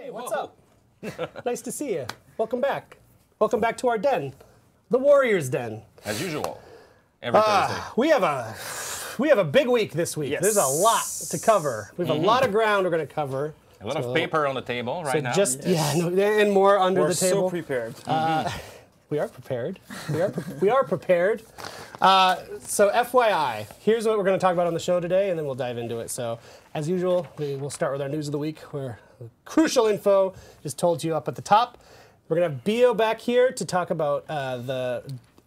Hey, what's up? Nice to see you. Welcome back. Welcome back to our den, the Warriors' Den. As usual, every Thursday. We have a big week this week. Yes. There's a lot to cover. We have a lot of ground we're going to cover. A lot of paper on the table right now. And more under the table. We're so prepared. We are prepared. We are prepared. So FYI, here's what we're going to talk about on the show today, and then we'll dive into it. So as usual, we'll start with our news of the week, where crucial info is told to you up at the top. We're going to have Bio back here to talk about the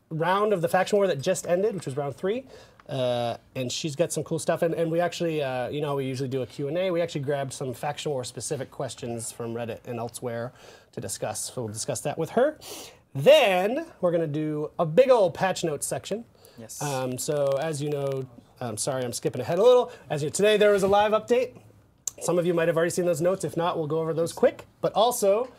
round of the faction war that just ended, which was round 3. And she's got some cool stuff. And we actually, you know, we usually do a Q&A. We actually grabbed some faction war specific questions from Reddit and elsewhere to discuss. So we'll discuss that with her. Then we're going to do a big old patch notes section. Yes. So as you know, I'm sorry, I'm skipping ahead a little. Today there was a live update. Some of you might have already seen those notes. If not, we'll go over those quick. But also,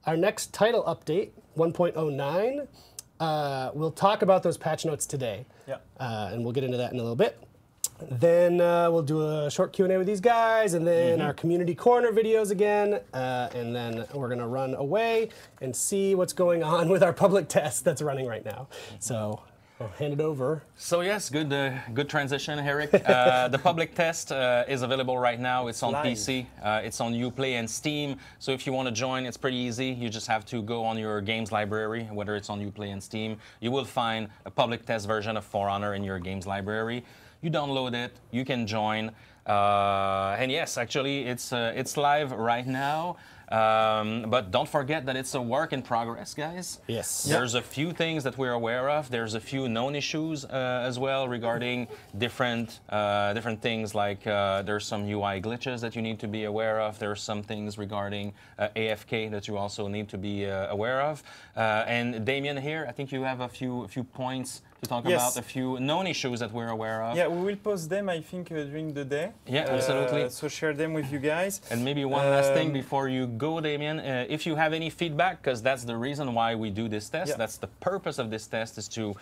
our next title update, 1.09, we'll talk about those patch notes today. Yeah. And we'll get into that in a little bit. Then we'll do a short Q&A with these guys, and then our community corner videos again, and then we're going to run away and see what's going on with our public test that's running right now. So I'll hand it over. So yes, good transition, Eric. The public test is available right now. It's on PC. It's on Uplay and Steam. So if you want to join, it's pretty easy. You just have to go on your games library, whether it's on Uplay and Steam. You will find a public test version of For Honor in your games library. You download it. You can join. And yes, actually, it's live right now. But don't forget that it's a work in progress, guys. Yes. There's a few things that we're aware of. There's a few known issues as well regarding different things, like there's some UI glitches that you need to be aware of. There's some things regarding AFK that you also need to be aware of. And Damien here, I think you have a few points to talk about, a few known issues that we're aware of. Yeah, we will post them, I think, during the day. Yeah, absolutely. So share them with you guys. And maybe one last thing before you go, Damien. If you have any feedback, because that's the reason why we do this test, that's the purpose of this test, is to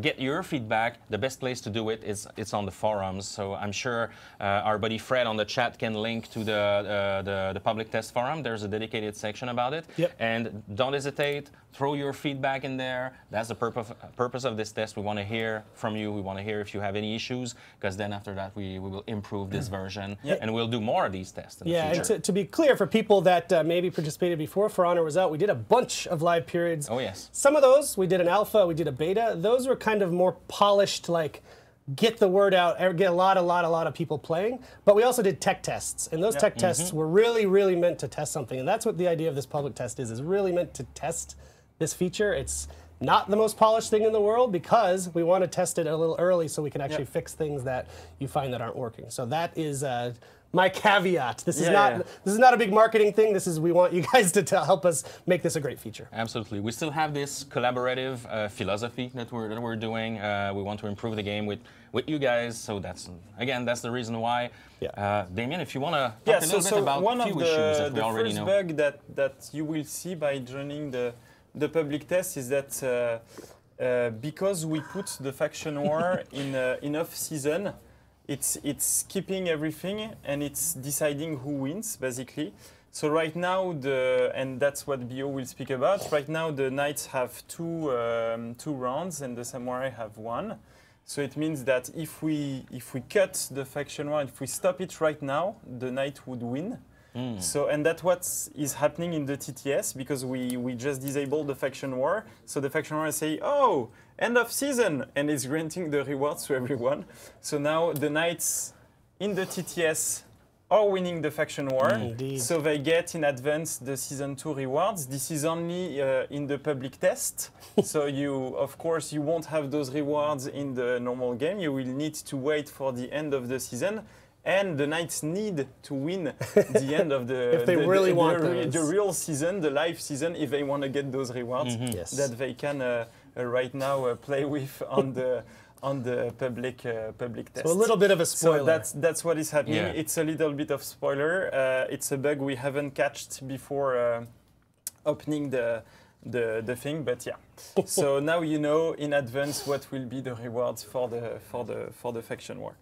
get your feedback. The best place to do it is it's on the forums. So I'm sure our buddy Fred on the chat can link to the public test forum. There's a dedicated section about it. Yep. And don't hesitate. Throw your feedback in there. That's the purpose of this test. We want to hear from you. We want to hear if you have any issues, because then after that we will improve this version, and we'll do more of these tests in the future. And to be clear, for people that maybe participated before For Honor was out, we did a bunch of live periods. Oh yes. Some of those, we did an alpha, we did a beta. Those were kind of more polished, like, get the word out, get a lot of people playing. But we also did tech tests, and those tech tests were really meant to test something. And that's what the idea of this public test is really meant to test this feature. It's not the most polished thing in the world, because we want to test it a little early so we can actually fix things that you find that aren't working. So that is my caveat. This is not a big marketing thing. This is, we want you guys to help us make this a great feature. Absolutely. We still have this collaborative philosophy that we're doing. We want to improve the game with you guys. So that's the reason why. Damien, if you want to talk a little bit about a few issues that we already know. One of the first bug that you will see by joining the public test is that because we put the faction war in off season, it's keeping everything and it's deciding who wins, basically. So right now, and that's what Bio will speak about. Right now, the knights have two rounds and the samurai have 1. So it means that if we cut the faction war, if we stop it right now, the knight would win. So, and that's what is happening in the TTS, because we just disabled the faction war. So the faction war say, oh, end of season, and it's granting the rewards to everyone. So now the knights in the TTS are winning the faction war. So they get in advance the season 2 rewards. This is only in the public test. So of course, you won't have those rewards in the normal game. You will need to wait for the end of the season. And the knights need to win the end of the if they really want the real season, the live season, if they want to get those rewards that they can right now play with on the public test. So a little bit of a spoiler. So that's what is happening. It's a little bit of spoiler. It's a bug we haven't catched before opening the thing, but yeah. So now you know in advance what will be the rewards for the faction war.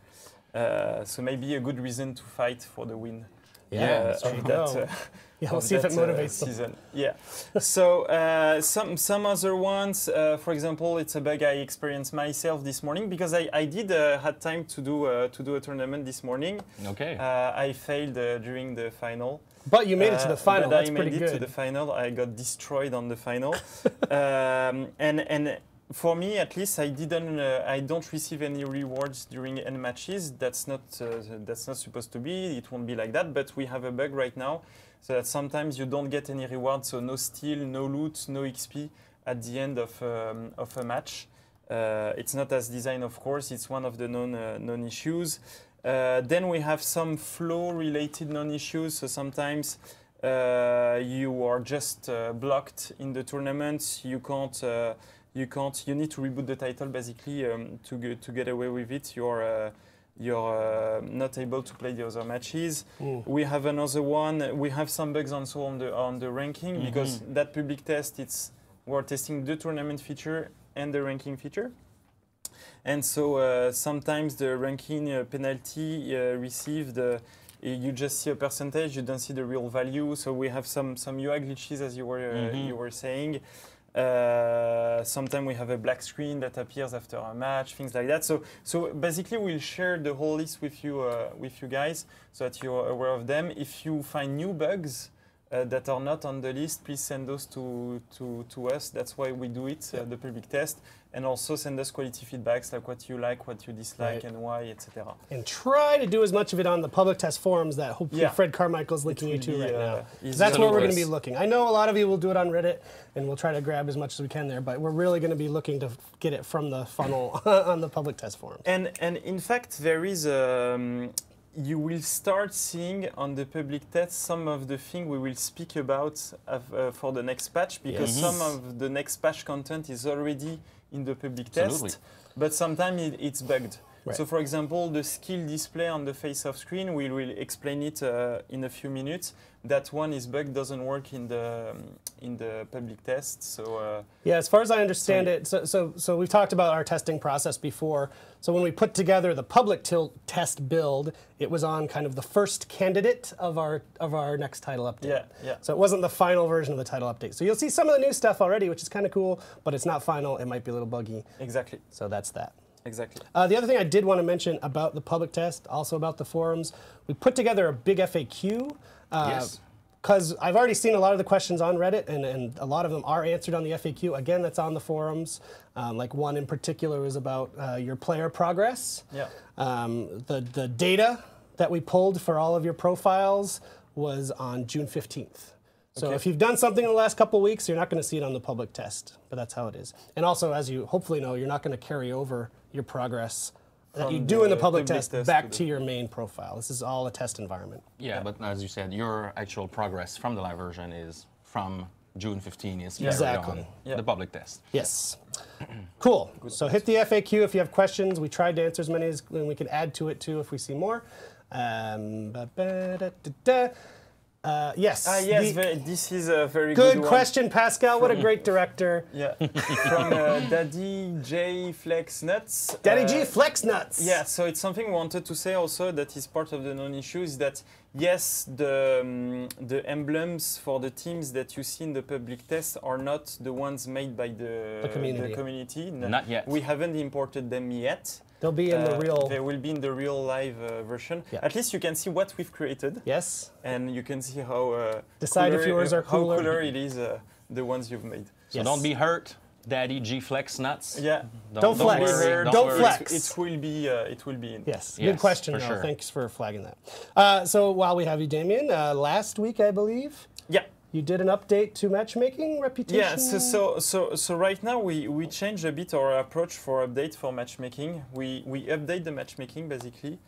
So maybe a good reason to fight for the win. Yeah, we'll see if it motivates them. season. Yeah. So some other ones, for example, it's a bug I experienced myself this morning because I did had time to do a tournament this morning. Okay. I failed during the final. But you made it to the final. But That's I pretty made it good. to the final. I got destroyed on the final. And for me, at least, I don't receive any rewards during end matches. That's not supposed to be. It won't be like that. But we have a bug right now, so that sometimes you don't get any rewards. So no steal, no loot, no XP at the end of a match. It's not as designed, of course. It's one of the known issues. Then we have some flow-related non-issues. So sometimes you are just blocked in the tournament. You need to reboot the title basically to get away with it. You're not able to play the other matches. We have another one. We have some bugs also on the ranking because that public test, we're testing the tournament feature and the ranking feature. And so sometimes the ranking penalty received, you just see a percentage, you don't see the real value. So we have some UI glitches, as you were saying. Sometimes we have a black screen that appears after a match, things like that. So basically, we'll share the whole list with you guys, so that you're aware of them. If you find new bugs that are not on the list, please send those to us. That's why we do it, the public test. And also send us quality feedbacks, like what you dislike, and why, etc. And try to do as much of it on the public test forums that hopefully Fred Carmichael's linking you to right now. That's where we're going to be looking. I know a lot of you will do it on Reddit, and we'll try to grab as much as we can there, but we're really going to be looking to get it from the funnel on the public test forums. And in fact, there is you will start seeing on the public test some of the things we will speak about for the next patch, because some of the next patch content is already in the public test, but sometimes it's bugged. Right. So for example, the skill display on the face-off screen, we will explain it in a few minutes. That one is bugged, doesn't work in the public test. So yeah, as far as I understand it, so we've talked about our testing process before. So when we put together the public test build, it was on kind of the first candidate of our next title update. Yeah, yeah. So it wasn't the final version of the title update. So you'll see some of the new stuff already, which is kind of cool, but it's not final. It might be a little buggy. Exactly. So that's that. Exactly. The other thing I did want to mention about the public test, also about the forums, we put together a big FAQ. Yes. Because I've already seen a lot of the questions on Reddit, and a lot of them are answered on the FAQ. Again, that's on the forums. Like one in particular was about your player progress. Yeah. The data that we pulled for all of your profiles was on June 15th. So if you've done something in the last couple of weeks, you're not going to see it on the public test, but that's how it is. And also, as you hopefully know, you're not going to carry over your progress that you do in the public test back to your main profile. This is all a test environment. Yeah, but as you said, your actual progress from the live version is from June 15. Is exactly on the public test. Yes. Cool. So hit the FAQ if you have questions. We tried to answer as many as we can add to it too if we see more. Yes. Yes, this is a very good one. Question, Pascal. What a great director. Yeah. From Daddy J Flex Nuts. Daddy G Flex Nuts. Yeah, so it's something we wanted to say also that is part of the non-issue is that, yes, the emblems for the teams that you see in the public test are not the ones made by the community. Not yet. We haven't imported them yet. They'll be in the real... They will be in the real live version. Yeah. At least you can see what we've created. Yes. And you can see how decide if yours are cooler. How cooler it is, the ones you've made. So don't be hurt, Daddy G Flex Nuts. Yeah. Don't flex. Don't flex. It will be in. Yes. Good question, though. Sure. Thanks for flagging that. So while we have you, Damien, last week, I believe. Yeah. You did an update to matchmaking reputation? Yeah, so right now we changed a bit our approach for update for matchmaking. We update the matchmaking basically,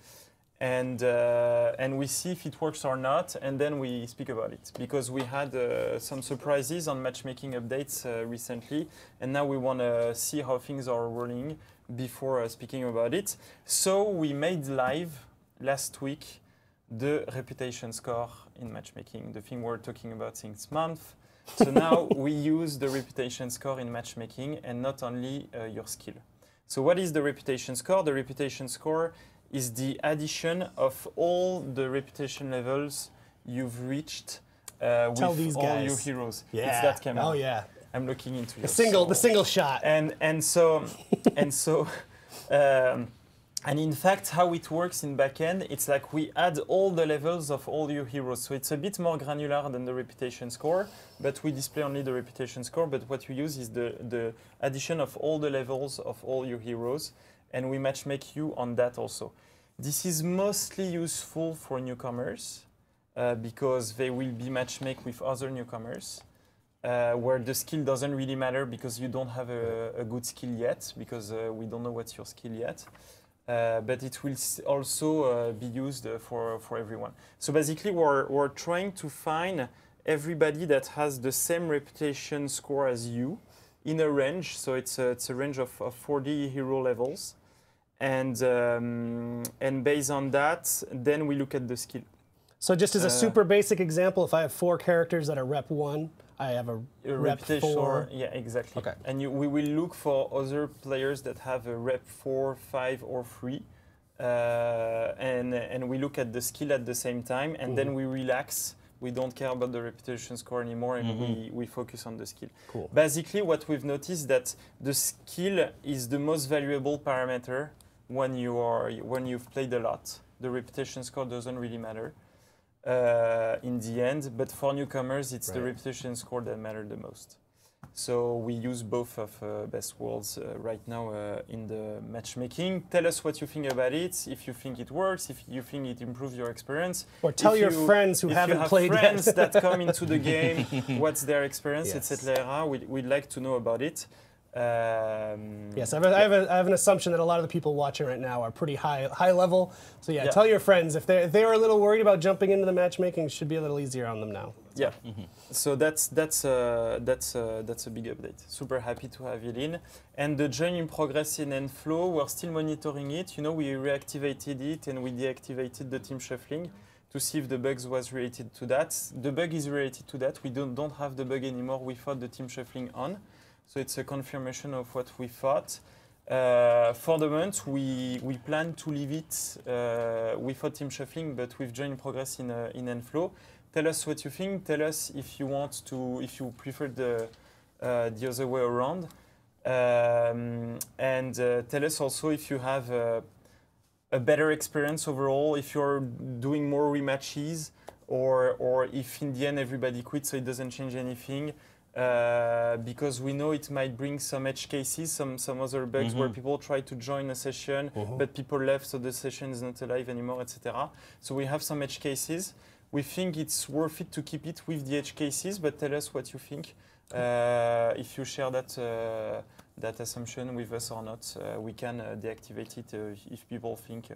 and we see if it works or not, and then we speak about it. Because we had some surprises on matchmaking updates recently, and now we want to see how things are rolling before speaking about it. So we made live last week the reputation score in matchmaking, the thing we're talking about since month. So now we use the reputation score in matchmaking and not only your skill. So what is the reputation score? The reputation score is the addition of all the reputation levels you've reached Tell with these all guys. your heroes. Yeah. It's that camera. Oh yeah. I'm looking into The single shot. And in fact, how it works in backend, it's like we add all the levels of all your heroes. So it's a bit more granular than the reputation score, but we display only the reputation score. But what we use is the addition of all the levels of all your heroes, and we matchmake you on that also. This is mostly useful for newcomers because they will be matchmake with other newcomers. Where the skill doesn't really matter because you don't have a good skill yet, because we don't know what's your skill yet. But it will also be used for everyone. So basically, we're trying to find everybody that has the same reputation score as you in a range. So it's a range of 40 hero levels. And based on that, then we look at the skill. So just as a super basic example, if I have 4 characters that are rep 1, I have a rep 4. Yeah, exactly. Okay. And we will look for other players that have a rep 4, 5, or 3. And we look at the skill at the same time, and then we relax. We don't care about the reputation score anymore, and we focus on the skill. Cool. Basically, what we've noticed that the skill is the most valuable parameter when you've played a lot. The reputation score doesn't really matter. In the end, but for newcomers, it's the reputation score that matters the most. So we use both of best worlds right now in the matchmaking. Tell us what you think about it, if you think it works, if you think it improves your experience. Or tell your friends who haven't played yet. If you have friends that come into the game, what's their experience, Yes. etc. We'd like to know about it. Yes, I have an assumption that a lot of the people watching right now are pretty high level. So yeah, tell your friends if they were a little worried about jumping into the matchmaking, it should be a little easier on them now. Yeah, so that's a big update. Super happy to have it in. And the join in progress in Enflow, we're still monitoring it. You know, we reactivated it and we deactivated the team shuffling to see if the bugs was related to that. The bug is related to that. We don't have the bug anymore without the team shuffling on. So it's a confirmation of what we thought. For the month, we plan to leave it without team shuffling, but with join in progress in Enflow. Tell us what you think. Tell us if you want to, if you prefer the other way around, and tell us also if you have a better experience overall, if you're doing more rematches, or if in the end everybody quits, so it doesn't change anything. Because we know it might bring some edge cases, some other bugs where people try to join a session, but people left, so the session is not alive anymore, etc. So we have some edge cases. We think it's worth it to keep it with the edge cases, but tell us what you think. If you share that assumption with us or not, we can deactivate it if people think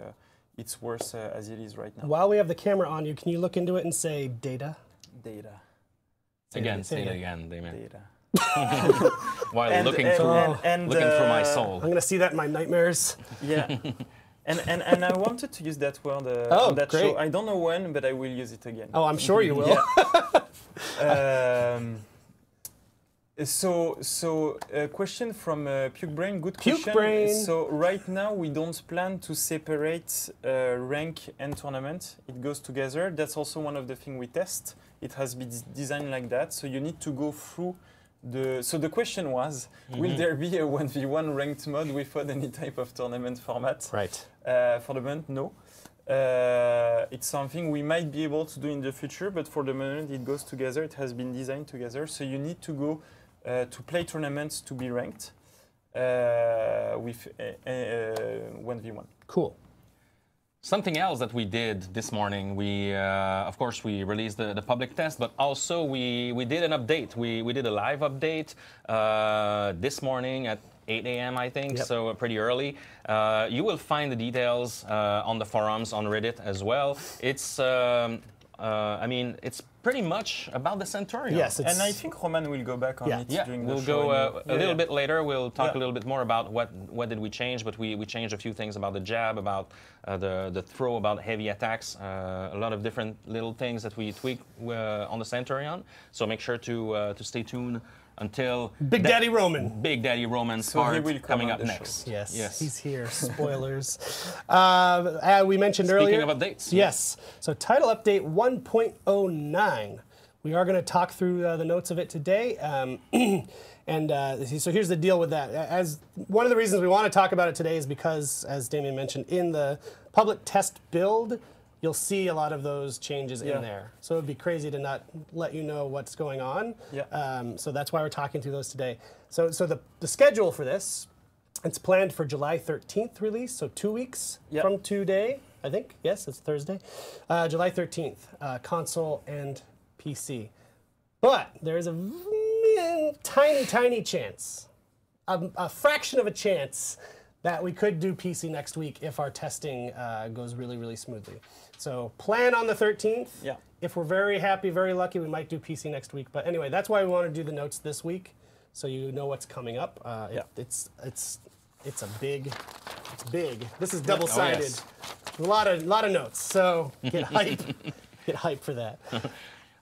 it's worse as it is right now. While we have the camera on you, can you look into it and say data? Data. Say it again, Damien. Data. While looking through my soul. I'm going to see that in my nightmares. Yeah. And I wanted to use that word on that great. show. I don't know when, but I will use it again. Oh, I'm sure you will. Yeah. So a question from Puke Brain. Good question. Puke Brain. So right now we don't plan to separate rank and tournament. It goes together. That's also one of the things we test. It has been designed like that. So you need to go through the. So the question was, will there be a 1v1 ranked mode without any type of tournament format? Right. For the moment, no. It's something we might be able to do in the future, but for the moment it goes together. It has been designed together. So you need to go to play tournaments to be ranked with 1v1. Cool. Something else that we did this morning, we of course we released the public test, but also we did an update. We did a live update this morning at 8 a.m. I think, so pretty early. You will find the details on the forums, on Reddit as well. It's I mean, it's pretty much about the Centurion. Yes, and I think Roman will go back on it during the show. We'll go a little bit later. We'll talk a little bit more about what did we change, but we changed a few things about the jab, about the throw, about heavy attacks, a lot of different little things that we tweaked on the Centurion. So make sure to stay tuned until Big Daddy Roman. Big Daddy Roman's part coming up next. Yes, he's here. Spoilers. We mentioned earlier. Speaking of updates. Yes. So title update 1.09. We are going to talk through the notes of it today. So here's the deal with that. As one of the reasons we want to talk about it today is because, as Damien mentioned, in the public test build, you'll see a lot of those changes in there. So it would be crazy to not let you know what's going on. So that's why we're talking through those today. So the schedule for this, it's planned for July 13th release, so 2 weeks from today, I think. Yes, it's Thursday. July 13th, console and PC. But there's a tiny, tiny chance, a fraction of a chance, that we could do PC next week if our testing goes really, really smoothly. So plan on the 13th. If we're very happy, very lucky, we might do PC next week. But anyway, that's why we want to do the notes this week, so you know what's coming up. It's big. This is double-sided. yes. A lot of notes. So get hype. Get hype for that.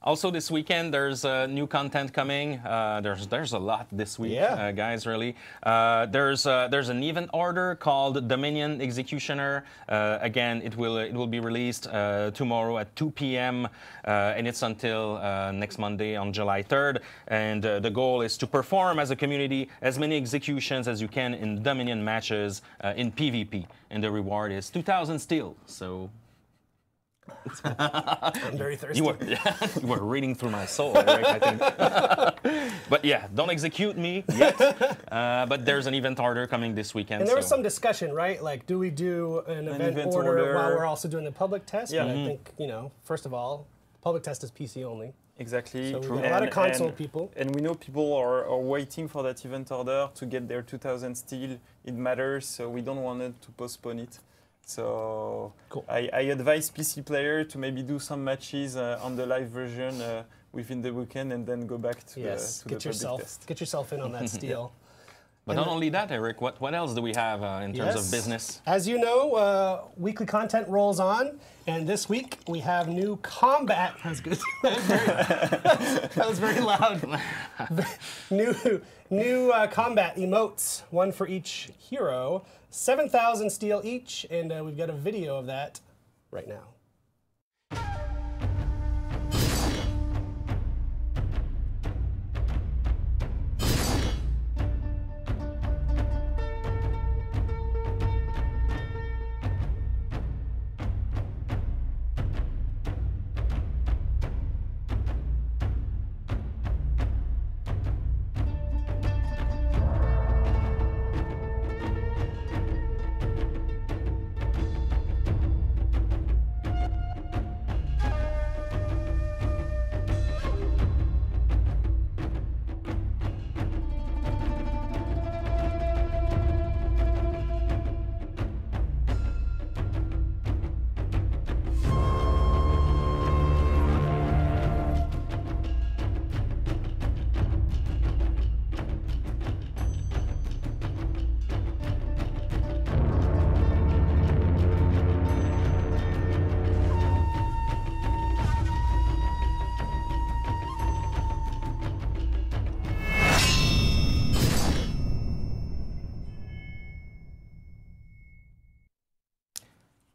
Also this weekend, there's new content coming. There's a lot this week, guys, really. There's an event order called Dominion Executioner. Again, it will be released tomorrow at 2 p.m. And it's until next Monday on July 3rd. And the goal is to perform as a community as many executions as you can in Dominion matches in PvP. And the reward is 2,000 steel. So. I'm very thirsty. You were reading through my soul, Eric, I think. But yeah, don't execute me yet. But there's an event order coming this weekend. And there was some discussion, right? Like, do we do an event order while we're also doing the public test? But I think, first of all, public test is PC only. Exactly. So we got a lot of console people. And we know people are waiting for that event order to get their 2,000 steel. It matters, so we don't want to postpone it. So cool. I advise PC player to maybe do some matches on the live version within the weekend and then go back to, the public test. Get yourself in on that steel. But not only that, Eric, what else do we have in terms of business? As you know, weekly content rolls on, and this week we have new combat. That was good. That was very loud. new combat emotes, one for each hero, 7,000 steel each, and we've got a video of that right now.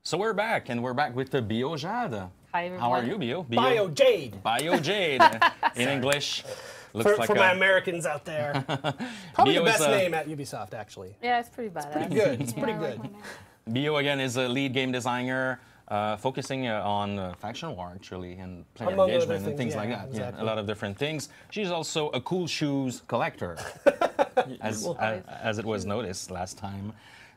So we're back, and we're back with the Bio Jade. Hi, everyone. How are you, Bio? Bio Jade. Bio Jade in English. Looks For my Americans out there. Probably Bio the best name at Ubisoft, actually. Yeah, it's pretty bad. Pretty good. It's pretty good. Bio, again, is a lead game designer focusing on faction war, actually, and player Among engagement other and things like that. Exactly. Yeah, a lot of different things. She's also a cool shoes collector, as it was noticed last time.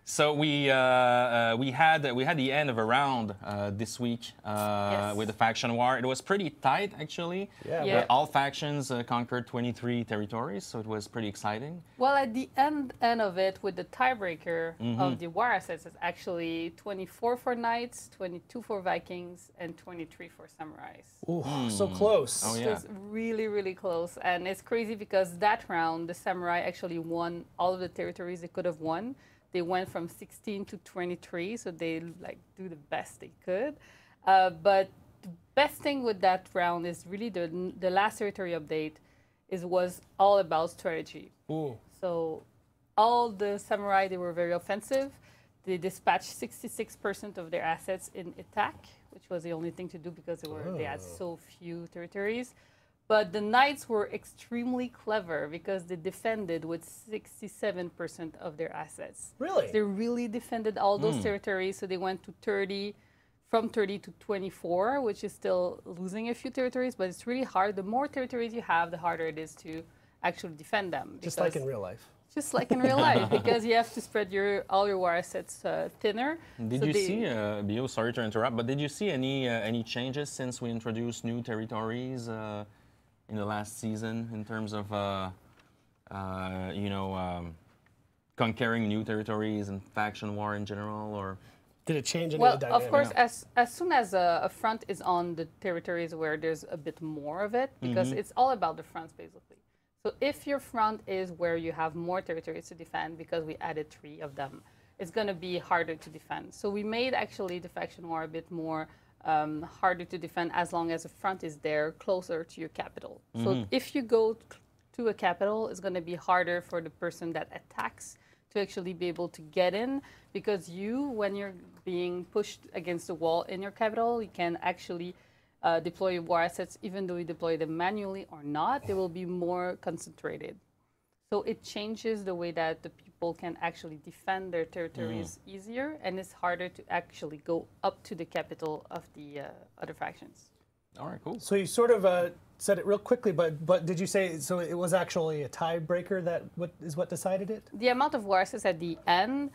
So we had the end of a round this week with the faction war. It was pretty tight, actually. Yeah. All factions conquered 23 territories, so it was pretty exciting. Well, at the end of it, with the tiebreaker of the war assets, it's actually 24 for knights, 22 for Vikings, and 23 for samurais. Ooh, so close. Oh, yeah. It was really, really close. And it's crazy because that round, the samurai actually won all of the territories they could have won. They went from 16 to 23, so they do the best they could. But the best thing with that round is really the last territory update was all about strategy. Ooh. So all the samurai, they were very offensive. They dispatched 66% of their assets in attack, which was the only thing to do because they had so few territories. But the Knights were extremely clever because they defended with 67% of their assets. Really? They really defended all those territories. So they went to 30, from 30 to 24, which is still losing a few territories, but it's really hard. The more territories you have, the harder it is to actually defend them. Just like in real life. Just like in real life, because you have to spread all your war assets thinner. Did you see, Bio, sorry to interrupt, but did you see any changes since we introduced new territories in the last season in terms of, conquering new territories and faction war in general, or? Did it change any Well, of the dynamic? of course, as soon as a front is on the territories where there's a bit more of it, because it's all about the fronts, basically. So if your front is where you have more territories to defend, because we added 3 of them, it's going to be harder to defend. So we made actually the faction war a bit more harder to defend as long as the front is there, closer to your capital. So if you go to a capital, it's going to be harder for the person that attacks to actually be able to get in, because when you're being pushed against the wall in your capital, you can actually deploy your war assets, even though you deploy them manually or not, they will be more concentrated. So it changes the way that the people can actually defend their territories easier, and it's harder to actually go up to the capital of the other factions. All right, cool. So you sort of said it real quickly, but did you say, so it was actually a tiebreaker that is what decided it? The amount of war assets at the end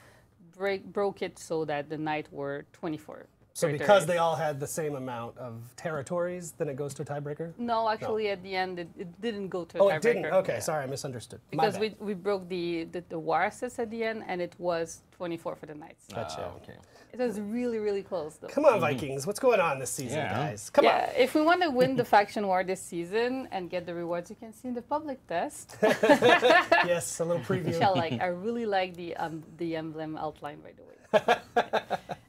broke it so that the Knight were 24. So because they all had the same amount of territories, then it goes to a tiebreaker? No, actually, at the end, it didn't go to a Oh, tiebreaker. it didn't? Okay, Yeah. sorry, I misunderstood. Because we broke the war assets at the end, and it was 24 for the Knights. Gotcha. Okay. It was really, really close, though. Come on, Vikings. What's going on this season, Yeah. guys? Come on. Yeah, if we want to win the faction war this season and get the rewards you can see in the public test, Yes, a little preview. I really like the emblem outline, by the way.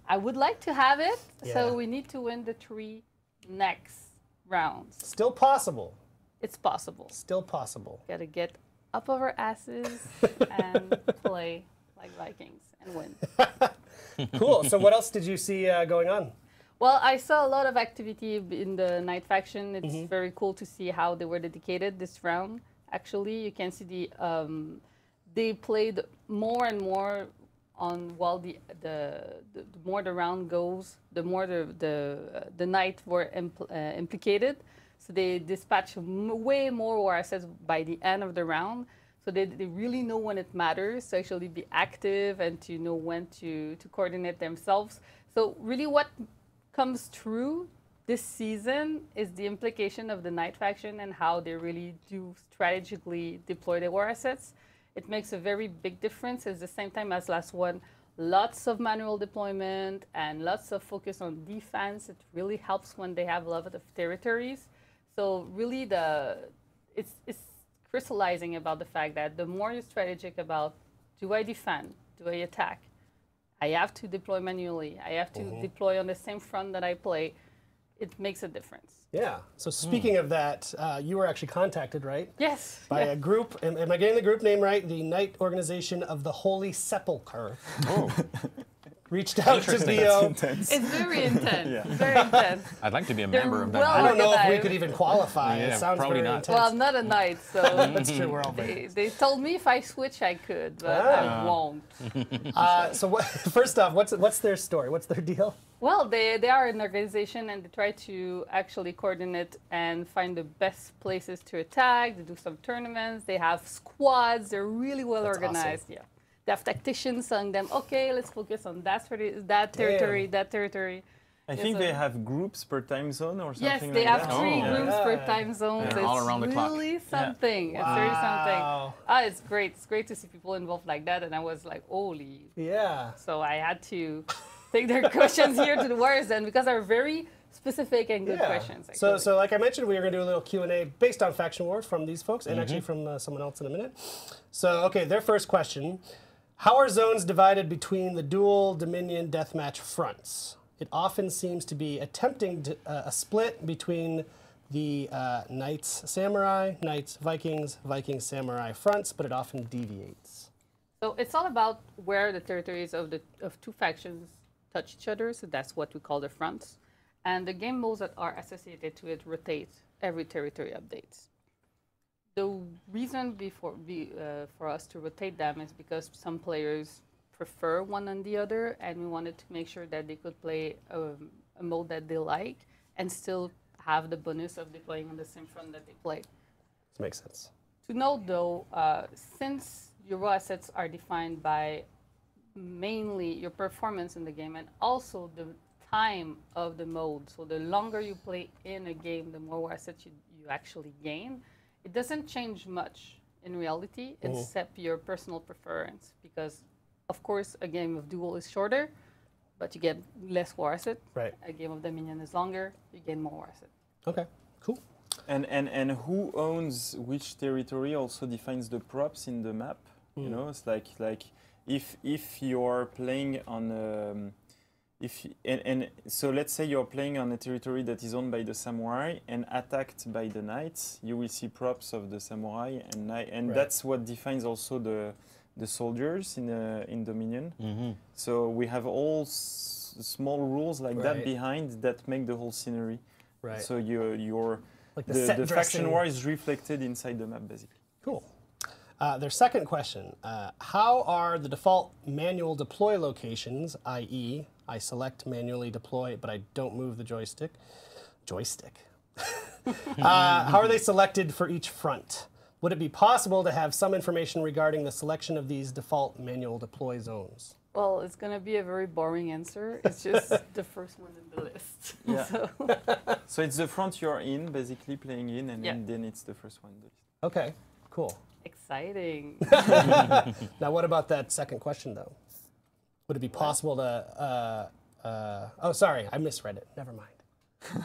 I would like to have it, Yeah. so we need to win the 3 next rounds. Still possible. It's possible. Still possible. Gotta get up of our asses and play like Vikings and win. Cool. So what else did you see going on? Well, I saw a lot of activity in the Knight faction. It's very cool to see how they were dedicated this round. Actually, you can see they played more and more on while the more the round goes, the more the Knight were implicated. So they dispatch way more war assets by the end of the round. So they really know when it matters to actually be active and to know when to coordinate themselves. So really what comes through this season is the implication of the Knight faction and how they really do strategically deploy their war assets. It makes a very big difference. At the same time as last one, lots of manual deployment and lots of focus on defense. It really helps when they have a lot of territories. So really it's crystallizing about the fact that the more you're strategic about, do I defend, do I attack, I have to deploy manually, I have to deploy on the same front that I play, it makes a difference. Yeah. So speaking of that, you were actually contacted, right? Yes. By a group, am I getting the group name right? The Knight Organization of the Holy Sepulchre. Oh, Reached out to Bio. Intense. It's very intense. Very intense. I'd like to be a They're member of that. well I don't know if we organized. could even qualify. Yeah, It sounds probably very not. intense. Well, I'm not a knight, so That's true. We're all they told me if I switch, I could, but I won't. So first off, what's their story? What's their deal? Well, they are an organization and they try to actually coordinate and find the best places to attack. They do some tournaments. They have squads. They're really well That's organized. awesome. Yeah, they have tacticians telling them, okay, let's focus on that territory, that territory. I think they have groups per time zone or something Yes, like they have that. 3 Oh. groups per Yeah. time zone. They're So all it's around the clock. really something. It's really something. Wow. It's great. It's great to see people involved like that. And I was like, holy. Yeah. So I had to take their questions here to the Warriors then because they're very specific and good questions. So, actually. like I mentioned, we were going to do a little Q&A based on Faction Wars from these folks and actually from someone else in a minute. So, okay, their first question. How are zones divided between the dual Dominion deathmatch fronts? It often seems to be attempting to, a split between the Knights Samurai, Knights Vikings, Vikings Samurai fronts, but it often deviates. So it's all about where the territories of two factions touch each other. So that's what we call the fronts. And the game modes that are associated to it rotate every territory updates. The reason for us to rotate them is because some players prefer one on the other, and we wanted to make sure that they could play a mode that they like and still have the bonus of deploying on the same front that they play. This makes sense. To note though, since your raw assets are defined by mainly your performance in the game and also the time of the mode, so the longer you play in a game, the more assets you actually gain, it doesn't change much in reality, except your personal preference, because of course a game of Duel is shorter, but you get less war asset. Right. A game of Dominion is longer, you gain more war asset. Okay, cool. And who owns which territory also defines the props in the map. You know, it's like if you're playing on so let's say you're playing on a territory that is owned by the samurai and attacked by the knights, you will see props of the samurai and Right. that's what defines also the soldiers in Dominion. So we have all small rules like that Right. behind that make the whole scenery. Right. So your Like the set faction dressing. war is reflected inside the map basically. Cool. Their second question, how are the default manual deploy locations, i.e. I select manually deploy, but I don't move the joystick? How are they selected for each front? Would it be possible to have some information regarding the selection of these default manual deploy zones? Well, it's going to be a very boring answer. It's just the first one in the list. Yeah. So, So it's the front you're in, basically playing in, and Yeah. then it's the first one. Okay, cool. exciting. Now, what about that second question, though? Would it be possible to... oh, sorry, I misread it. Never mind.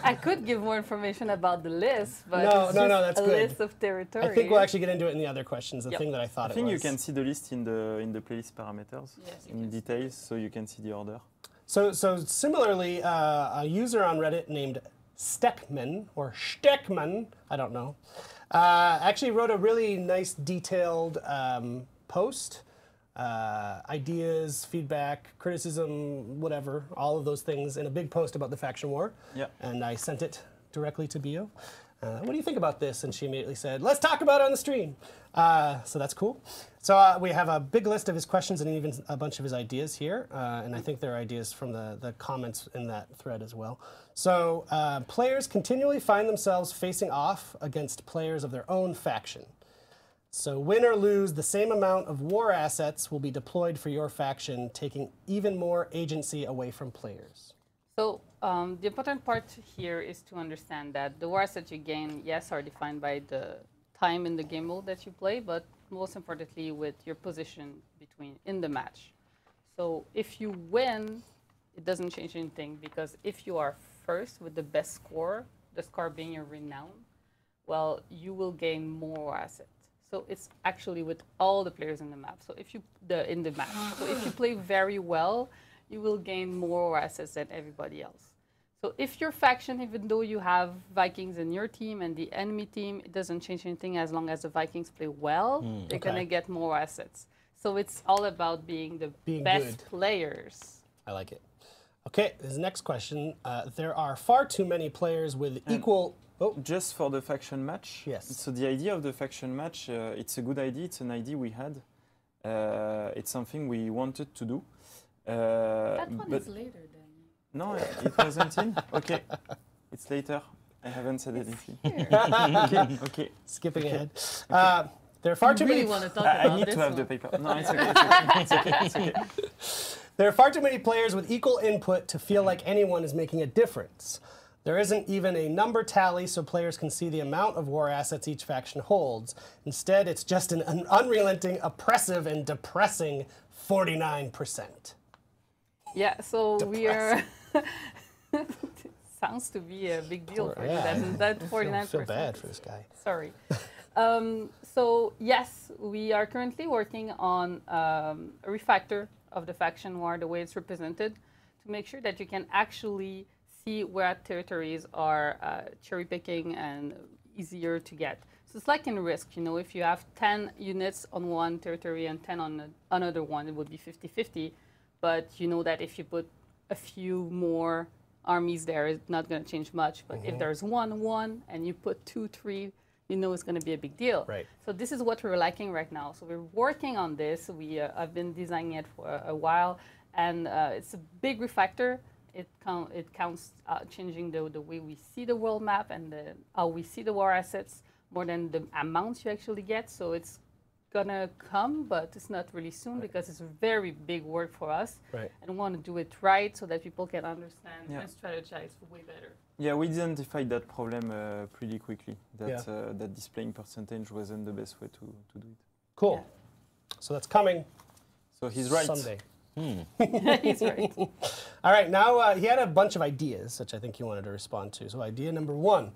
I could give more information about the list, but No, it's no, just no, that's a good. list of territories. I think we'll actually get into it in the other questions, the Yep. thing that I thought I it think was. you can see the list in the playlist parameters Yes, you in can see details, so you can see the order. So similarly, a user on Reddit named Steckman, or Steckman, I don't know, actually wrote a really nice detailed post. Ideas, feedback, criticism, whatever, all of those things in a big post about the faction war. Yeah. And I sent it directly to Bio. What do you think about this? And she immediately said, let's talk about it on the stream. So that's cool. So we have a big list of his questions and even a bunch of his ideas here. And I think there are ideas from the comments in that thread as well. So players continually find themselves facing off against players of their own faction. So win or lose, the same amount of war assets will be deployed for your faction, taking even more agency away from players. So the important part here is to understand that the war assets you gain, yes, are defined by the time in the game mode that you play, but most importantly with your position in the match. So if you win, it doesn't change anything, because if you are first with the best score, the score being your renown, well, you will gain more assets. So it's actually with all the players in the map. So if you So if you play very well, you will gain more assets than everybody else. So if your faction, even though you have Vikings in your team and the enemy team, it doesn't change anything as long as the Vikings play well. They're Okay. gonna get more assets. So it's all about being the Being best good. players. I like it. Okay, this next question. There are far too many players with equal... Oh, Just for the faction match. Yes. So the idea of the faction match, it's a good idea. It's an idea we had. It's something we wanted to do. That one but is later then. no, it wasn't in. Okay, it's later. I haven't said anything. Here. Okay. skipping ahead. There are far too really many... want to talk I about need this to have one. the paper. No, it's okay. It's okay. It's okay. It's okay. There are far too many players with equal input to feel like anyone is making a difference. There isn't even a number tally so players can see the amount of war assets each faction holds. Instead, it's just an unrelenting, oppressive, and depressing 49%. Yeah, so we are. Sounds to be a big deal for you. That 49%. I feel bad for this guy. Sorry. So yes, we are currently working on a refactor of the faction war, the way it's represented, to make sure that you can actually see where territories are cherry picking and easier to get. So it's like in Risk, you know, if you have 10 units on one territory and 10 on another one, it would be 50-50. But you know that if you put a few more armies there, it's not going to change much. But if there's 1-1 and you put 2-3, you know it's going to be a big deal. Right. So this is what we're liking right now. So we're working on this. I've been designing it for a while, and it's a big refactor. It counts changing the way we see the world map and how we see the war assets more than the amounts you actually get. So it's gonna come, but it's not really soon because it's a very big work for us. Right. And we want to do it right so that people can understand and strategize way better. Yeah, we identified that problem pretty quickly, that, that displaying percentage wasn't the best way to do it. Cool. Yeah. So that's coming. So he's right. Someday. He's right. All right, now he had a bunch of ideas, which I think you wanted to respond to. So idea number 1,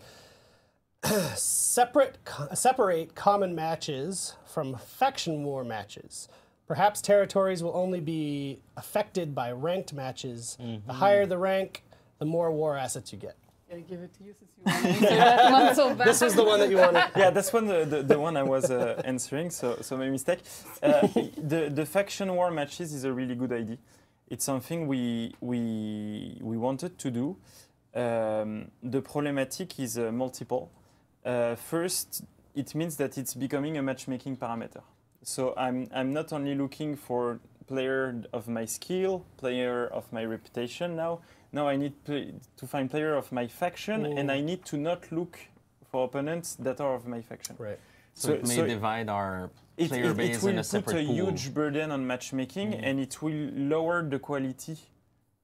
separate common matches from faction war matches. Perhaps territories will only be affected by ranked matches. The higher the rank, the more war assets you get. Gonna give it to you since you want to answer that one so bad. This is the one that you wanted. Yeah, that's the one I was answering, so my mistake. The faction war matches is a really good idea. It's something we wanted to do. The problematic is multiple. First, it means that it's becoming a matchmaking parameter. So I'm not only looking for player of my skill, player of my reputation now. Now I need to find player of my faction, and I need to not look for opponents that are of my faction. Right. So it may divide our player base in a separate pool. It will put a huge burden on matchmaking, and it will lower the quality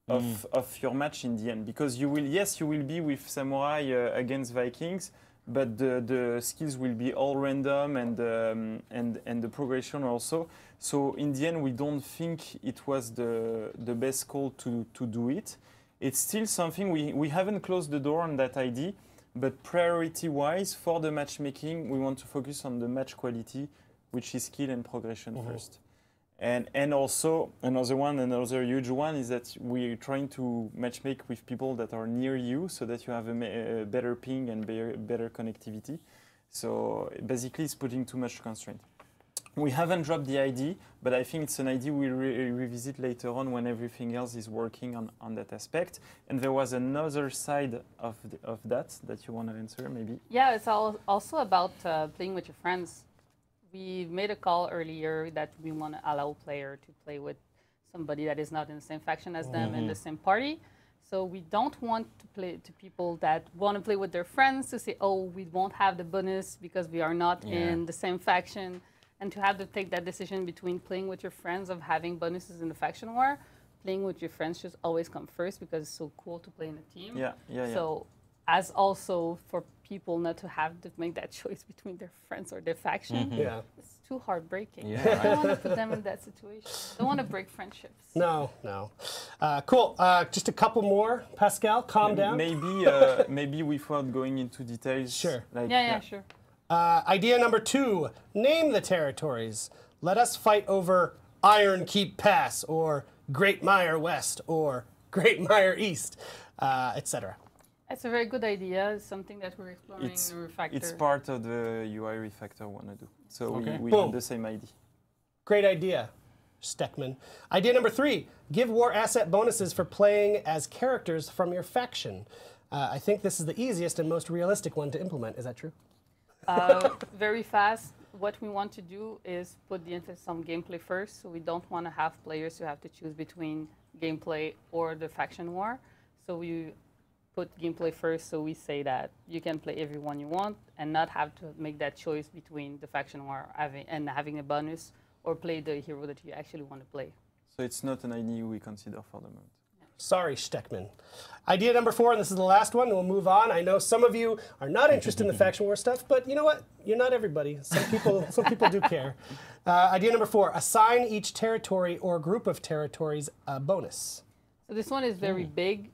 of your match in the end. Because you will be with Samurai against Vikings, but the skills will be all random and the progression also. So in the end, we don't think it was the best call to do it. It's still something we haven't closed the door on that idea, but priority-wise for the matchmaking, we want to focus on the match quality, which is skill and progression first. And also another huge one is that we're trying to matchmake with people that are near you so that you have a better ping and better connectivity. So basically it's putting too much constraint. We haven't dropped the idea, but I think it's an idea we'll revisit later on when everything else is working on that aspect. And there was another side of that you want to answer, maybe? Yeah, it's also about playing with your friends. We made a call earlier that we want to allow player to play with somebody that is not in the same faction as them in the same party. So we don't want to play to people that want to play with their friends to say, oh, we won't have the bonus because we are not in the same faction. And to have to take that decision between playing with your friends of having bonuses in the faction war, playing with your friends should always come first because it's so cool to play in a team. So as also for people not to have to make that choice between their friends or their faction, it's too heartbreaking. I don't want to put them in that situation. I don't want to break friendships. No. Cool. Just a couple more. Pascal, calm down. Maybe without going into details. Sure. Like, Sure. Idea number 2, name the territories. Let us fight over Iron Keep Pass, or Great Mire West, or Great Mire East, etc. It's a very good idea. It's something that we're exploring in the refactor. It's part of the UI refactor we want to do. So we have the same idea. Great idea, Steckman. Idea number 3, give war asset bonuses for playing as characters from your faction. I think this is the easiest and most realistic one to implement. Is that true? Very fast. What we want to do is put the emphasis on gameplay first. So we don't want to have players who have to choose between gameplay or the faction war. So we put gameplay first. So we say that you can play everyone you want and not have to make that choice between the faction war and having a bonus or play the hero that you actually want to play. So it's not an idea we consider for the moment. Sorry, Steckman. Idea number 4, and this is the last one, and we'll move on. I know some of you are not interested in the faction war stuff, but you know what? You're not everybody. Some people do care. Idea number 4, assign each territory or group of territories a bonus. So this one is very big.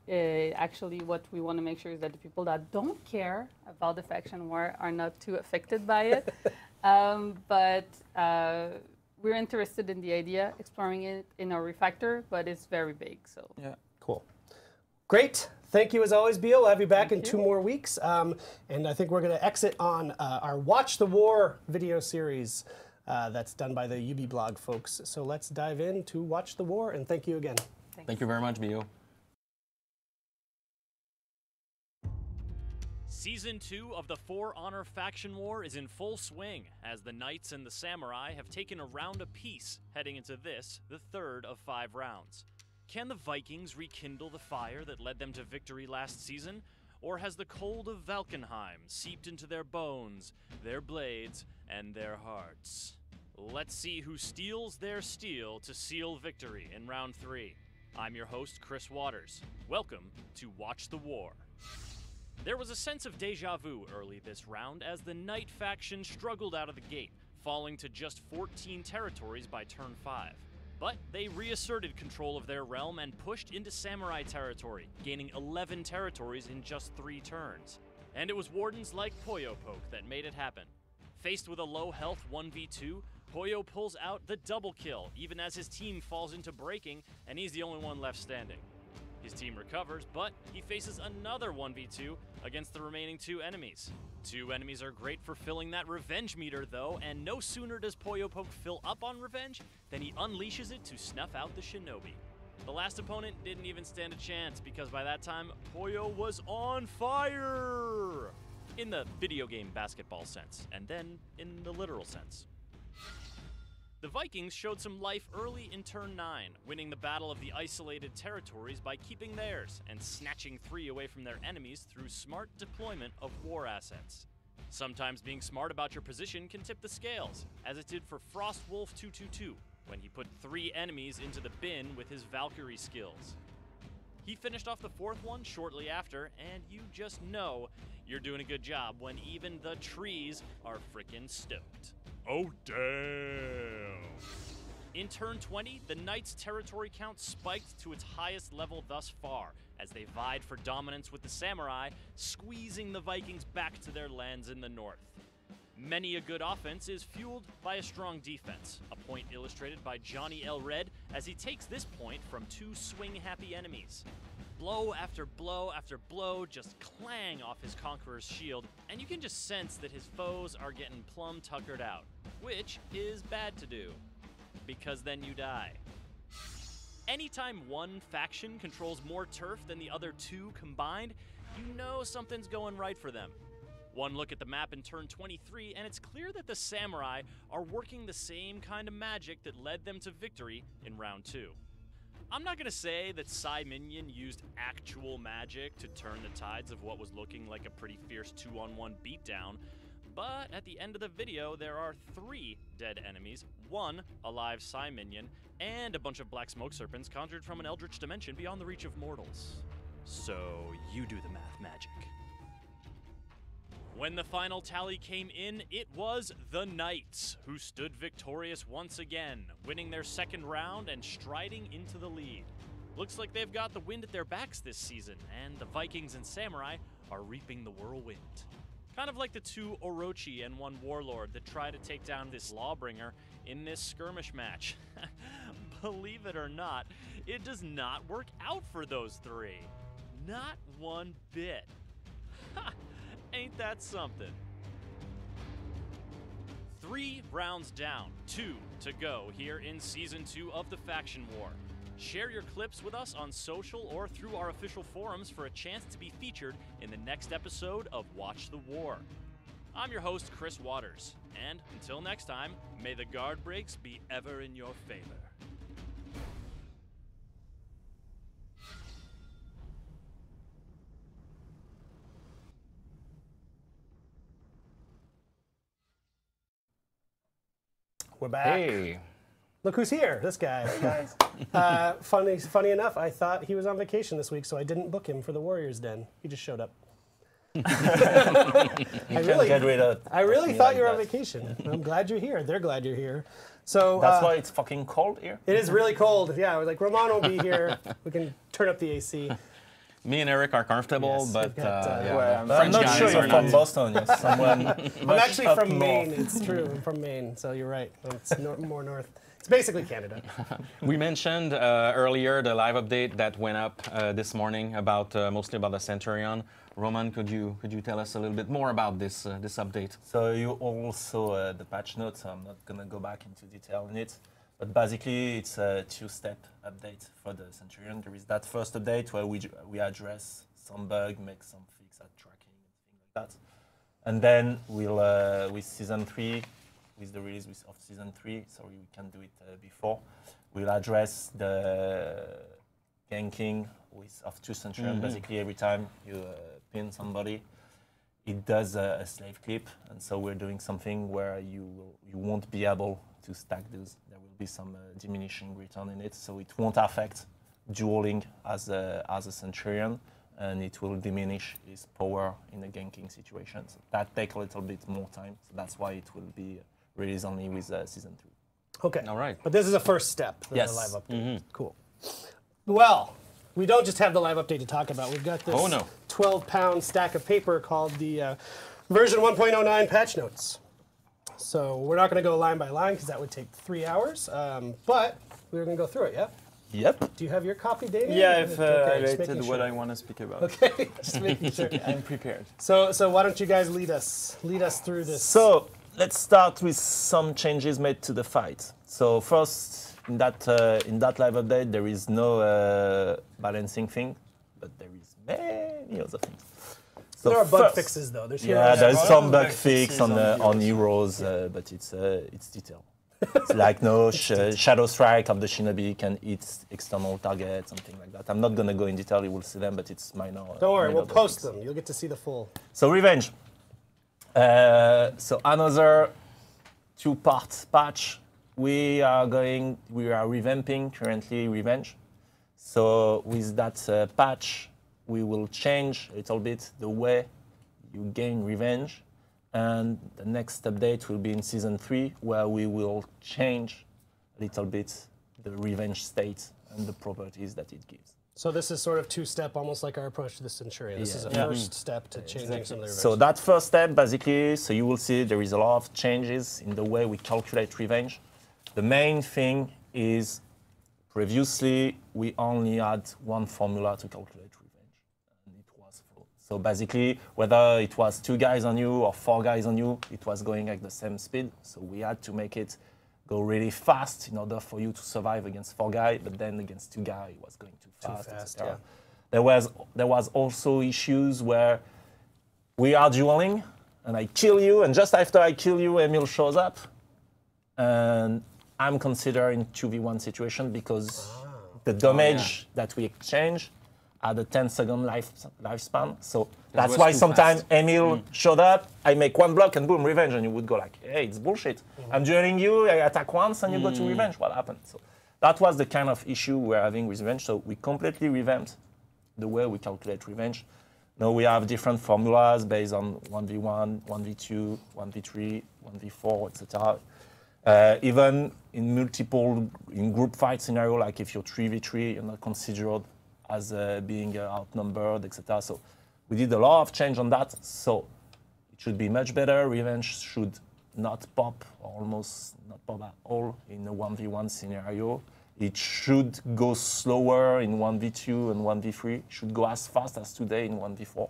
Actually, what we want to make sure is that the people that don't care about the faction war are not too affected by it. But we're interested in the idea, exploring it in our refactor, but it's very big. So Cool. Great. Thank you as always, Beal. We'll have you back in 2 more weeks. And I think we're going to exit on our Watch the War video series that's done by the UB blog folks. So let's dive in to Watch the War, and thank you again. Thank you very much, Bio. Season 2 of the For Honor faction war is in full swing, as the Knights and the Samurai have taken a round apiece, heading into this, the third of 5 rounds. Can the Vikings rekindle the fire that led them to victory last season? Or has the cold of Valkenheim seeped into their bones, their blades, and their hearts? Let's see who steals their steel to seal victory in round 3. I'm your host, Chris Waters. Welcome to Watch the War. There was a sense of deja vu early this round as the Knight faction struggled out of the gate, falling to just 14 territories by turn 5. But they reasserted control of their realm and pushed into Samurai territory, gaining 11 territories in just 3 turns. And it was wardens like Poyopoke that made it happen. Faced with a low health 1v2, Poyo pulls out the double kill, even as his team falls into breaking, and he's the only one left standing. His team recovers, but he faces another 1v2 against the remaining 2 enemies. 2 enemies are great for filling that revenge meter though, and no sooner does Poyopoke fill up on revenge than he unleashes it to snuff out the shinobi. The last opponent didn't even stand a chance because by that time, Poyo was on fire! In the video game basketball sense, and then in the literal sense. The Vikings showed some life early in turn 9, winning the Battle of the Isolated Territories by keeping theirs and snatching 3 away from their enemies through smart deployment of war assets. Sometimes being smart about your position can tip the scales, as it did for Frostwolf 222, when he put 3 enemies into the bin with his Valkyrie skills. He finished off the 4th one shortly after, and you just know you're doing a good job when even the trees are frickin' stoked. Oh, damn. In turn 20, the Knights' territory count spiked to its highest level thus far, as they vied for dominance with the Samurai, squeezing the Vikings back to their lands in the north. Many a good offense is fueled by a strong defense, a point illustrated by Johnny L. Red as he takes this point from 2 swing-happy enemies. Blow after blow after blow just clang off his Conqueror's shield, and you can just sense that his foes are getting plumb tuckered out, which is bad to do, because then you die. Anytime one faction controls more turf than the other 2 combined, you know something's going right for them. One look at the map in turn 23, and it's clear that the Samurai are working the same kind of magic that led them to victory in round 2. I'm not going to say that Sai Minion used actual magic to turn the tides of what was looking like a pretty fierce 2-on-1 beatdown, but at the end of the video there are 3 dead enemies, 1 alive Sai Minion, and a bunch of black smoke serpents conjured from an eldritch dimension beyond the reach of mortals. So you do the math magic. When the final tally came in, it was the Knights, who stood victorious once again, winning their 2nd round and striding into the lead. Looks like they've got the wind at their backs this season, and the Vikings and Samurai are reaping the whirlwind. Kind of like the 2 Orochi and 1 Warlord that try to take down this Lawbringer in this skirmish match. Believe it or not, it does not work out for those 3. Not one bit. Ha! Ain't that something? 3 rounds down, 2 to go here in Season 2 of the Faction War. Share your clips with us on social or through our official forums for a chance to be featured in the next episode of Watch the War. I'm your host, Chris Waters, and until next time, may the guard breaks be ever in your favor. We're back. Hey. Look who's here, this guy. Hey guys. Funny enough, I thought he was on vacation this week, so I didn't book him for the Warriors Den. He just showed up. I really thought you were on vacation. I'm glad you're here. They're glad you're here. So that's why it's fucking cold here. It is really cold. Yeah, I was like, Roman will be here. We can turn up the AC. Me and Eric are comfortable, Yes, but we've got, I'm French not guys sure are you're not. from Boston. Yes, someone I'm actually up from Maine. north. It's true. I'm from Maine, so you're right. It's more north. It's basically Canada. We mentioned earlier the live update that went up this morning about mostly about the Centurion. Roman, could you tell us a little bit more about this this update? So you also the patch notes. So I'm not gonna go back into detail in it, but basically it's a 2-step update for the Centurion. There is that first update where we address some bug, make some fix at tracking and things like that. And then we'll with season 3, with the release of season 3, sorry, we can do it before. We'll address the ganking of 2 Centurion. Basically, every time you pin somebody, it does a slave clip, and so we're doing something where you won't be able to stack those. There will be some diminishing return in it, so it won't affect dueling as a Centurion, and it will diminish his power in a ganking situation. So that takes a little bit more time, so that's why it will be released only with season 3. Okay. All right. But this is a first step. The Yes. live update. Cool. Well, we don't just have the live update to talk about. We've got this 12-pound stack of paper called the version 1.09 patch notes. So we're not going to go line by line because that would take 3 hours. But we're going to go through it, yeah? Yep. Do you have your copy, Damien? Yeah, I've Okay, just highlighted making what sure. I want to speak about. Okay, just making sure. I'm prepared. So why don't you guys lead us through this? So let's start with some changes made to the fight. So first, in that live update, there is no balancing thing, but there is many other things. So there are bug first- fixes, though. There's Yeah, heroes. there's lot some of bug bug fix fixes on on heroes, but it's detail. It's like no shadow strike of the shinobi can hit external target, something like that. I'm not gonna go in detail. You will see them, but it's minor. Don't worry, minor we'll bug post fix. them. You'll get to see the full. So revenge. So another 2-part patch. We are revamping currently revenge. So with that patch, we will change a little bit the way you gain revenge. And the next update will be in season 3, where we will change a little bit the revenge state and the properties that it gives. So this is sort of 2-step, almost like our approach to the Centurion. This is a Yeah. first step to changing some of the revenge. So that first step, basically, so you will see there is a lot of changes in the way we calculate revenge. The main thing is previously we only had one formula to calculate revenge, and it was flow. So basically, whether it was 2 guys on you or 4 guys on you, it was going at the same speed. So we had to make it go really fast in order for you to survive against 4 guys, but then against 2 guys, it was going too fast, etc. yeah. There was also issues where we are dueling, and I kill you, and just after I kill you, Emil shows up, and I'm considered in 2v1 situation because the damage that we exchange had a 10-second lifespan. So that's was why too sometimes fast. Emil showed up, I make 1 block and boom, revenge, and you would go like, hey, it's bullshit. I'm dueling you, I attack once, and you go to revenge. What happened? So that was the kind of issue we're having with revenge. So we completely revamped the way we calculate revenge. Now we have different formulas based on 1v1, 1v2, 1v3, 1v4, etc. Even in group fight scenario, like if you're 3v3, you're not considered as being outnumbered, etc. So we did a lot of change on that. So it should be much better. Revenge should not pop, or almost not pop at all in a 1v1 scenario. It should go slower in 1v2 and 1v3. It should go as fast as today in 1v4.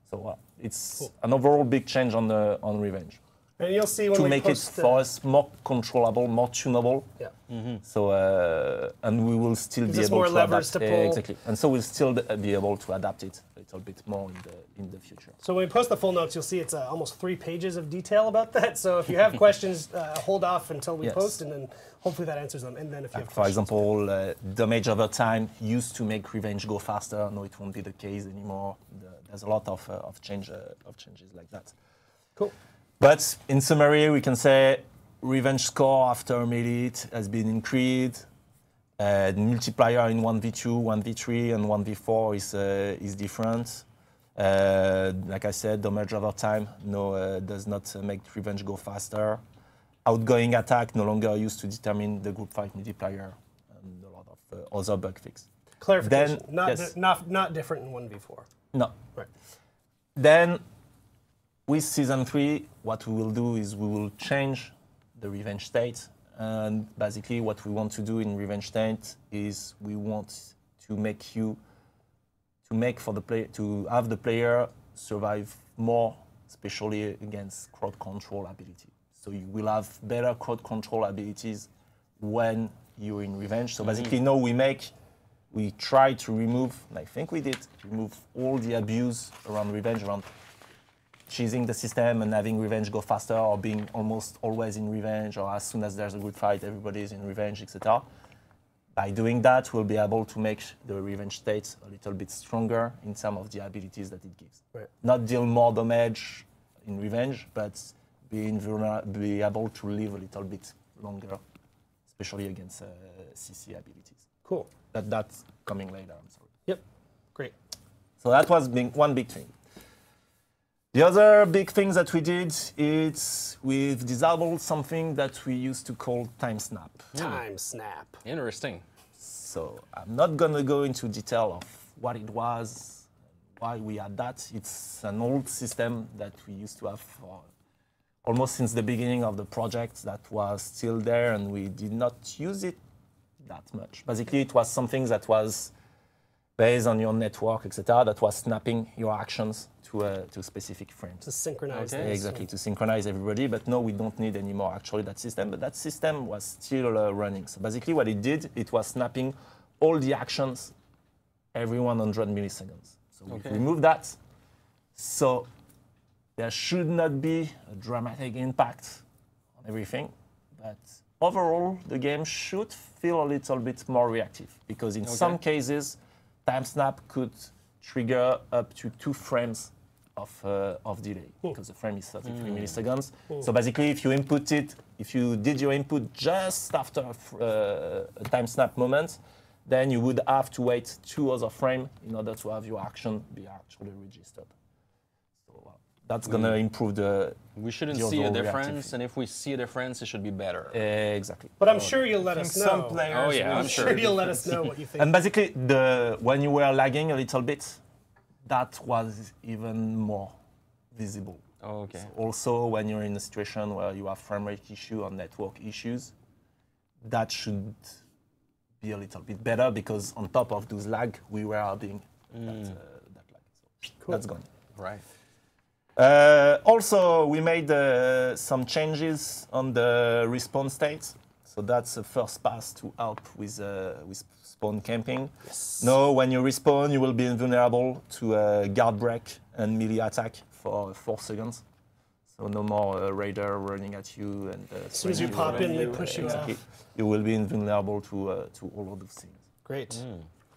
So it's an overall big change on revenge. And you'll see when To we make it post for us more controllable, more tunable. Yeah. So and we will still Gives be us able more to levers adapt. to pull. Exactly, and so we'll still be able to adapt it a little bit more in the future. So when we post the full notes, you'll see it's almost 3 pages of detail about that. So if you have questions, hold off until we Yes. post, and then hopefully that answers them. And then if you have For questions, example, damage over time used to make revenge go faster. No, it won't be the case anymore. There's a lot of changes like that. cool. But in summary, we can say revenge score after melee has been increased. The multiplier in 1v2, 1v3, and 1v4 is different. Like I said, damage over time does not make revenge go faster. Outgoing attack no longer used to determine the group fight multiplier, and a lot of other bug fix. Clarification. Then- Not different in 1v4. No. Right. Then, with season 3, what we will do is we will change the revenge state. And basically, what we want to do in revenge state is we want to have the player survive more, especially against crowd control ability. So you will have better crowd control abilities when you're in revenge. So basically, now we try to remove, and I think we did, remove all the abuse around revenge, around cheesing the system and having revenge go faster, or being almost always in revenge, or as soon as there's a good fight, everybody is in revenge, etc. By doing that, we'll be able to make the revenge state a little bit stronger in terms of the abilities that it gives. Right. Not deal more damage in revenge, but be able to live a little bit longer, especially against CC abilities. Cool. That's coming later, I'm sorry. Yep. Great. So that was one big thing. The other big thing that we did is we've disabled something that we used to call time snap. Time snap. Interesting. So I'm not going to go into detail of what it was, why we had that. It's an old system that we used to have for almost since the beginning of the project that was still there, and we did not use it that much. Basically, it was something that was based on your network, etc., that was snapping your actions to specific frames. To synchronize Okay. things. Exactly, to synchronize everybody. But no, we don't need anymore actually that system. But that system was still running. So basically what it did, it was snapping all the actions every 100 milliseconds. So we removed that. So there should not be a dramatic impact on everything. But overall, the game should feel a little bit more reactive, because in some cases, time snap could trigger up to 2 frames of delay, because the frame is 33 milliseconds. So basically, if you did your input just after a time snap moment, then you would have to wait 2 other frames in order to have your action be actually registered. So that's going to improve the. We shouldn't the see a overall difference, reactivity. and if we see a difference, it should be better. Exactly. But I'm sure you'll let us know. Some players. Oh, yeah, will I'm I'm sure. sure you'll let us know what you think. And basically, when you were lagging a little bit, that was even more visible. Oh, okay. Also, when you're in a situation where you have frame rate issue or network issues, that should be a little bit better, because on top of those lag, we were having that lag. So that's gone. Right. Also, we made some changes on the respawn state. So that's the first pass to help with spawn camping. Yes. Now, when you respawn, you will be invulnerable to guard break and melee attack for 4 seconds. So no more raider running at you. And As soon as you pop in, they push you exactly. off. You will be invulnerable to all of those things. Great.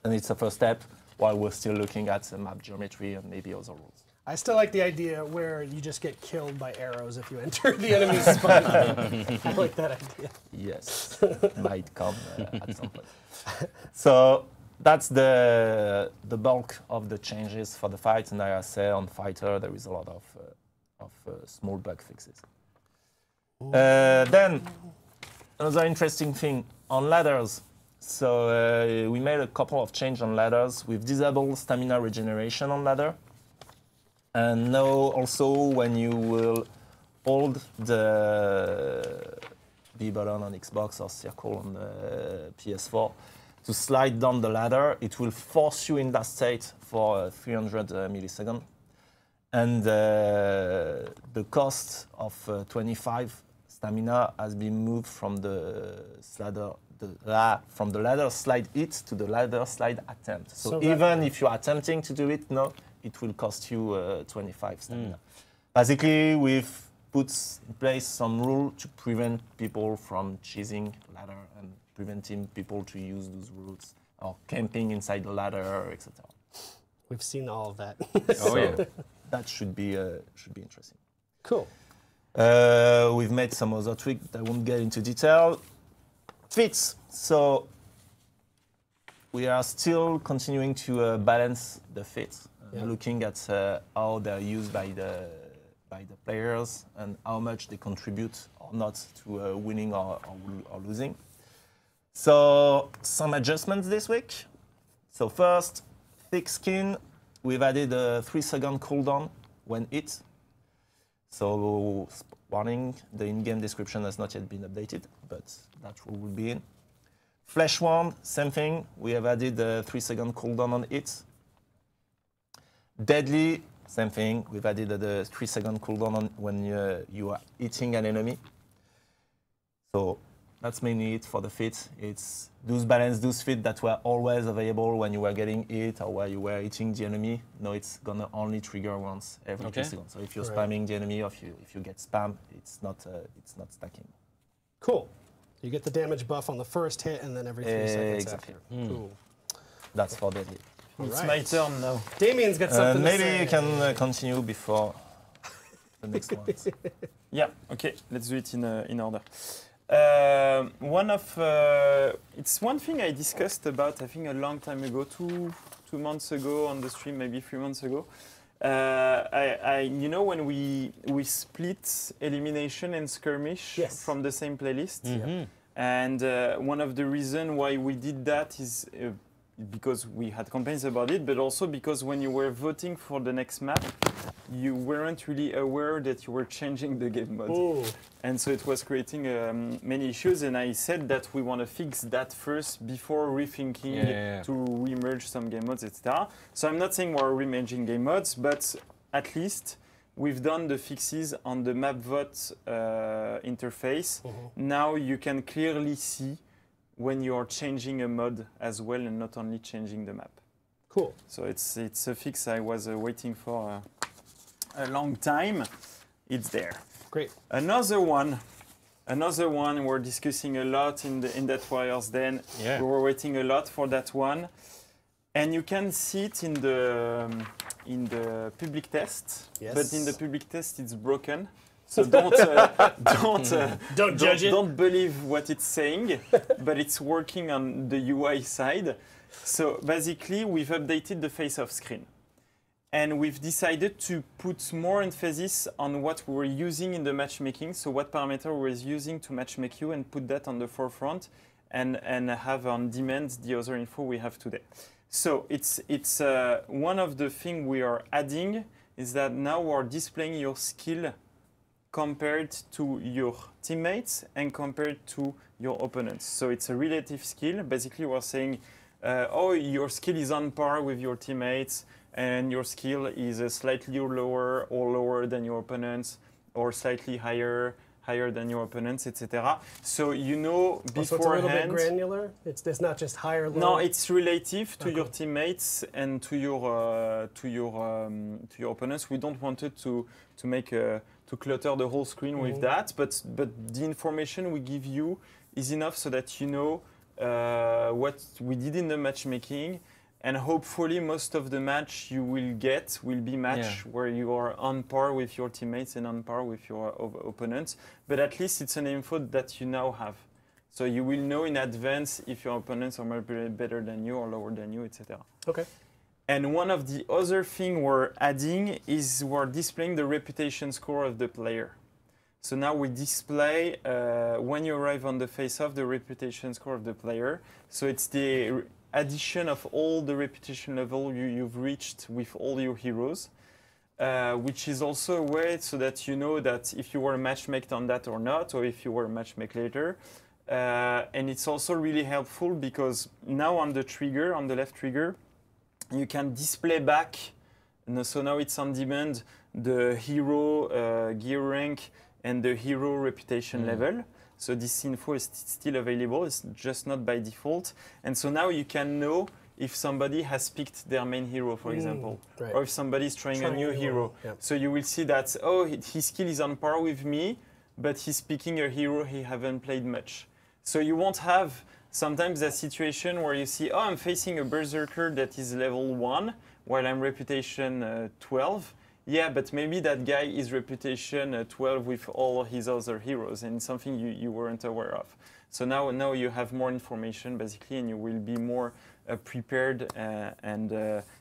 And it's a first step, while we're still looking at map geometry and maybe other rules. I still like the idea where you just get killed by arrows if you enter the enemy's spawn. I like that idea. Yes, might come at some point. So that's the bulk of the changes for the fight. And I say on Fighter, there is a lot of small bug fixes. Then another interesting thing on ladders. So we made a couple of changes on ladders. We've disabled stamina regeneration on ladder. And now also when you will hold the B button on Xbox or circle on the PS4 to slide down the ladder, it will force you in that state for 300 milliseconds. And the cost of 25 stamina has been moved from the ladder slide hit to the ladder slide attempt. So even if you are attempting to do it, no, it will cost you 25 stamina. Basically, we've put in place some rule to prevent people from cheesing ladder and preventing people to use those routes or camping inside the ladder, etc. We've seen all of that. Oh, yeah. That should be interesting. Cool. We've made some other tweaks that I won't get into detail. Fits. So we are still continuing to balance the fits, looking at how they're used by the players and how much they contribute or not to winning or losing. So some adjustments this week. So first, thick skin. We've added a 3-second cooldown when hit. So warning, the in-game description has not yet been updated, but that rule will be in. Flesh wound, same thing. We have added a 3-second cooldown on hit. Deadly, same thing. We've added a 3-second cooldown on when you are hitting an enemy. So That's mainly it for the fit. It's those balance, those fit that were always available when you were getting hit or where you were hitting the enemy. No, it's gonna only trigger once every 2 seconds. So if you're spamming the enemy or if you get spam, it's not stacking. Cool. You get the damage buff on the first hit and then every 3 seconds exactly. after. Cool. That's for deadly. It's my turn now. Damien's got something to say. Maybe you can continue before the next ones. Yeah, okay, let's do it in order. It's one thing I discussed about, I think a long time ago, two months ago on the stream, maybe 3 months ago. You know, when we split elimination and skirmish from the same playlist, and one of the reasons why we did that is because we had complaints about it, but also because when you were voting for the next map, you weren't really aware that you were changing the game mode. Ooh. And so it was creating many issues, and I said that we want to fix that first before rethinking to remerge some game modes, etc. So I'm not saying we're remerging game modes, but at least we've done the fixes on the map vote interface. Now you can clearly see when you are changing a mod as well and not only changing the map. Cool. So it's a fix I was waiting for a long time. It's there. Great. Another one we're discussing a lot in that Warriors Den. Yeah. We were waiting a lot for that one. And you can see it in the public test. Yes. But in the public test it's broken. So don't judge it. Don't believe what it's saying, but it's working on the UI side. So basically, we've updated the face-off screen, and we've decided to put more emphasis on what we were using in the matchmaking. So what parameter we were using to matchmake you, and put that on the forefront, and have on demand the other info we have today. So it's one of the things we are adding is that now we're displaying your skill compared to your teammates and compared to your opponents. So it's a relative skill. Basically, we're saying, oh, your skill is on par with your teammates, and your skill is slightly lower or lower than your opponents, or slightly higher than your opponents, etc. So you know beforehand. So it's a little bit granular. It's not just higher. Low. No, it's relative to your teammates and to your opponents. We don't want it to make to clutter the whole screen with that, but the information we give you is enough so that you know what we did in the matchmaking, and hopefully most of the match you will get will be match where you are on par with your teammates and on par with your opponents. But at least it's an info that you now have. So you will know in advance if your opponents are better than you or lower than you, etc. Okay. And one of the other things we're adding is we're displaying the reputation score of the player. So now we display, when you arrive on the face-off, the reputation score of the player. So it's the addition of all the reputation level you've reached with all your heroes, which is also a way so that you know that if you were matchmaked on that or not, or if you were matchmaked later. And it's also really helpful because now on the trigger, on the left trigger, you can display back, so now it's on demand, the hero gear rank and the hero reputation level. So this info is still available, it's just not by default. And so now you can know if somebody has picked their main hero, for example, or if somebody is trying a new hero. Yep. So you will see that, oh, his skill is on par with me, but he's picking a hero he haven't played much. So you won't have sometimes that situation where you see, oh, I'm facing a berserker that is level 1 while I'm reputation 12. Yeah, but maybe that guy is reputation 12 with all his other heroes, and something you weren't aware of. So now you have more information basically, and you will be more prepared, and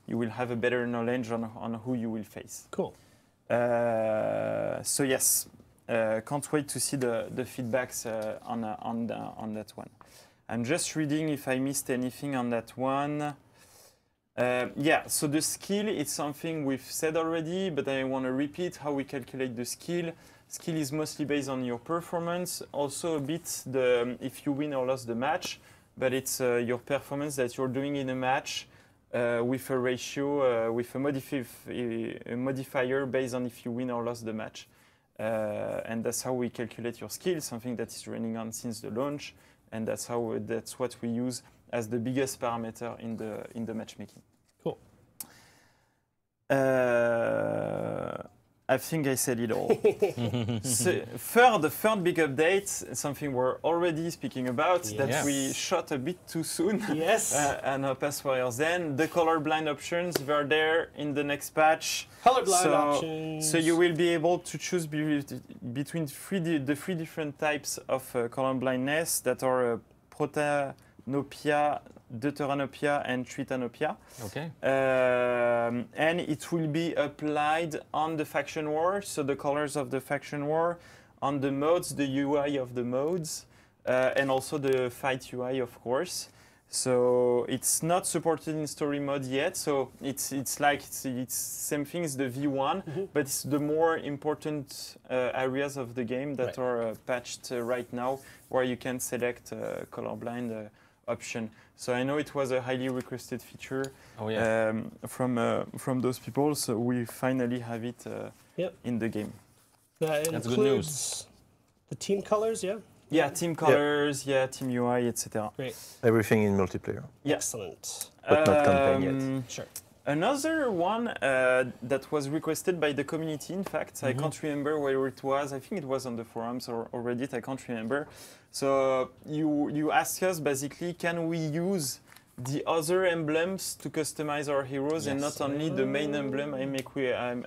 you will have a better knowledge on who you will face. Cool. So yes, can't wait to see the feedbacks on that one. I'm just reading if I missed anything on that one. Yeah, so the skill is something we've said already, but I want to repeat how we calculate the skill. Skill is mostly based on your performance, also a bit if you win or lost the match, but it's your performance that you're doing in a match with a ratio, with a modifier based on if you win or lost the match. And that's how we calculate your skill, something that is running on since the launch, and that's what we use as the biggest parameter in the matchmaking. Cool. I think I said it all. So, third big update, something we're already speaking about, that we shot a bit too soon. Yes. And past Warriors Then. The colorblind options were there in the next patch. Colorblind options. So you will be able to choose between the three different types of colorblindness that are protanopia, deuteranopia, and tritanopia. Okay. And it will be applied on the faction war, so the colors of the faction war, on the modes, the UI of the modes, and also the fight UI, of course. So it's not supported in story mode yet. So it's same thing as the V1, but it's the more important areas of the game that are patched right now, where you can select colorblind option. So I know it was a highly requested feature from those people. So we finally have it in the game. That's good news. The team colors, Yeah, team colors, team UI, etc. Great. Everything in multiplayer. Excellent. But not campaign yet. Sure. Another one that was requested by the community, in fact, I can't remember where it was. I think it was on the forums or Reddit, I can't remember. So you ask us basically, can we use the other emblems to customize our heroes and not only the main emblem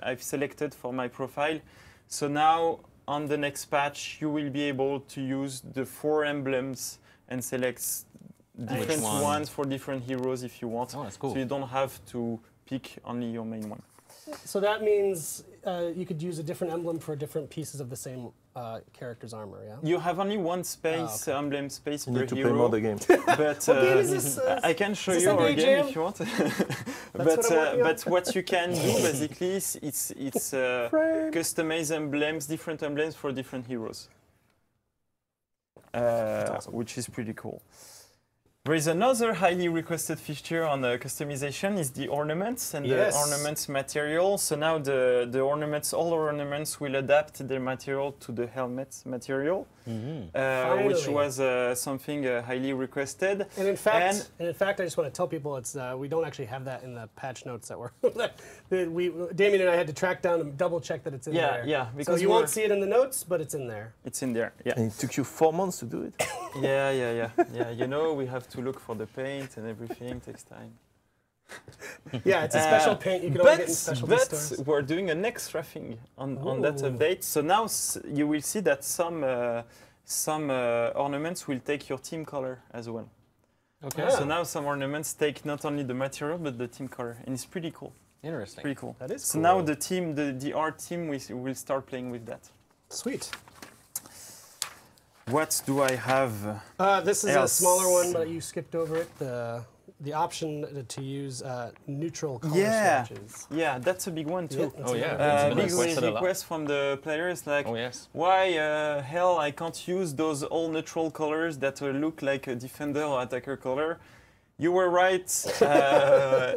I've selected for my profile. So now on the next patch, you will be able to use the 4 emblems and select different ones for different heroes if you want. Oh, that's cool. So you don't have to pick only your main one. So that means you could use a different emblem for different pieces of the same character's armor, yeah? You have only one space, emblem space per hero. You need to play more the game. But What game is this? I can show is you this our NBA game Jam? if you want. But what you can do basically is it's customize emblems, different emblems for different heroes, awesome. which is pretty cool. There is another highly requested feature on customization is the ornaments and the ornaments material. So now the ornaments, all ornaments will adapt their material to the helmet material, which was something highly requested. And in fact, I just want to tell people it's we don't actually have that in the patch notes that were Damien and I had to track down and double check that it's in there. Yeah, because so you won't see it in the notes, but it's in there. It's in there. Yeah. And it took you 4 months to do it? Yeah. You know, we have to look for the paint and everything. Takes time. Yeah, it's a special paint you can only get in specialty stores. But we're doing an extra thing on that update. So now you will see that some ornaments will take your team color as well. Okay. So now some ornaments take not only the material but the team color, and it's pretty cool. Interesting. Pretty cool. That is so cool. now the team, the art team, will start playing with that. Sweet. What do I have? This is else? a smaller one, but you skipped over it. The option to use neutral color swatches. Yeah, that's a big one too. Yeah, Oh yeah. Big It's been requested a lot. request from the players like, Oh yes. why hell I can't use those all neutral colors that look like a defender or attacker color? You were right,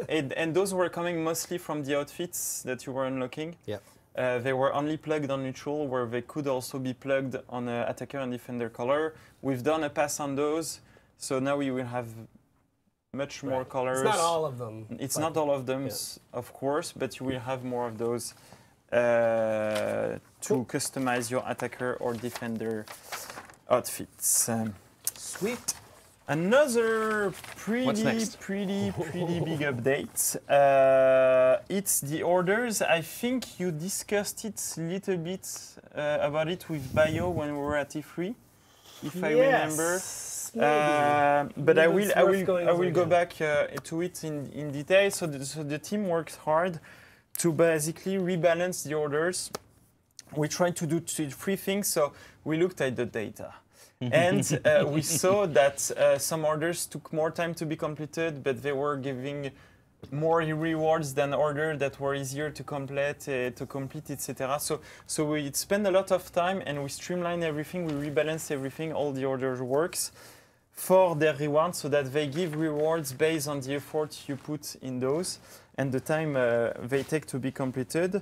and those were coming mostly from the outfits that you were unlocking. Yeah. They were only plugged on neutral, where they could also be plugged on attacker and defender color. We've done a pass on those, so now we will have much more colors. It's not all of them. It's not all of them, of course, but you will have more of those to customize your attacker or defender outfits. Sweet. Another pretty big update. It's the orders. I think you discussed it a little bit about it with Bio when we were at E3, if I remember. But I will go back to it in detail. So the team worked hard to basically rebalance the orders. We tried to do 3 things. So we looked at the data. And we saw that some orders took more time to be completed, but they were giving more rewards than orders that were easier to complete, etc. So we spent a lot of time and we streamlined everything, we rebalanced everything, all the orders works. for their rewards, so that they give rewards based on the effort you put in those and the time they take to be completed.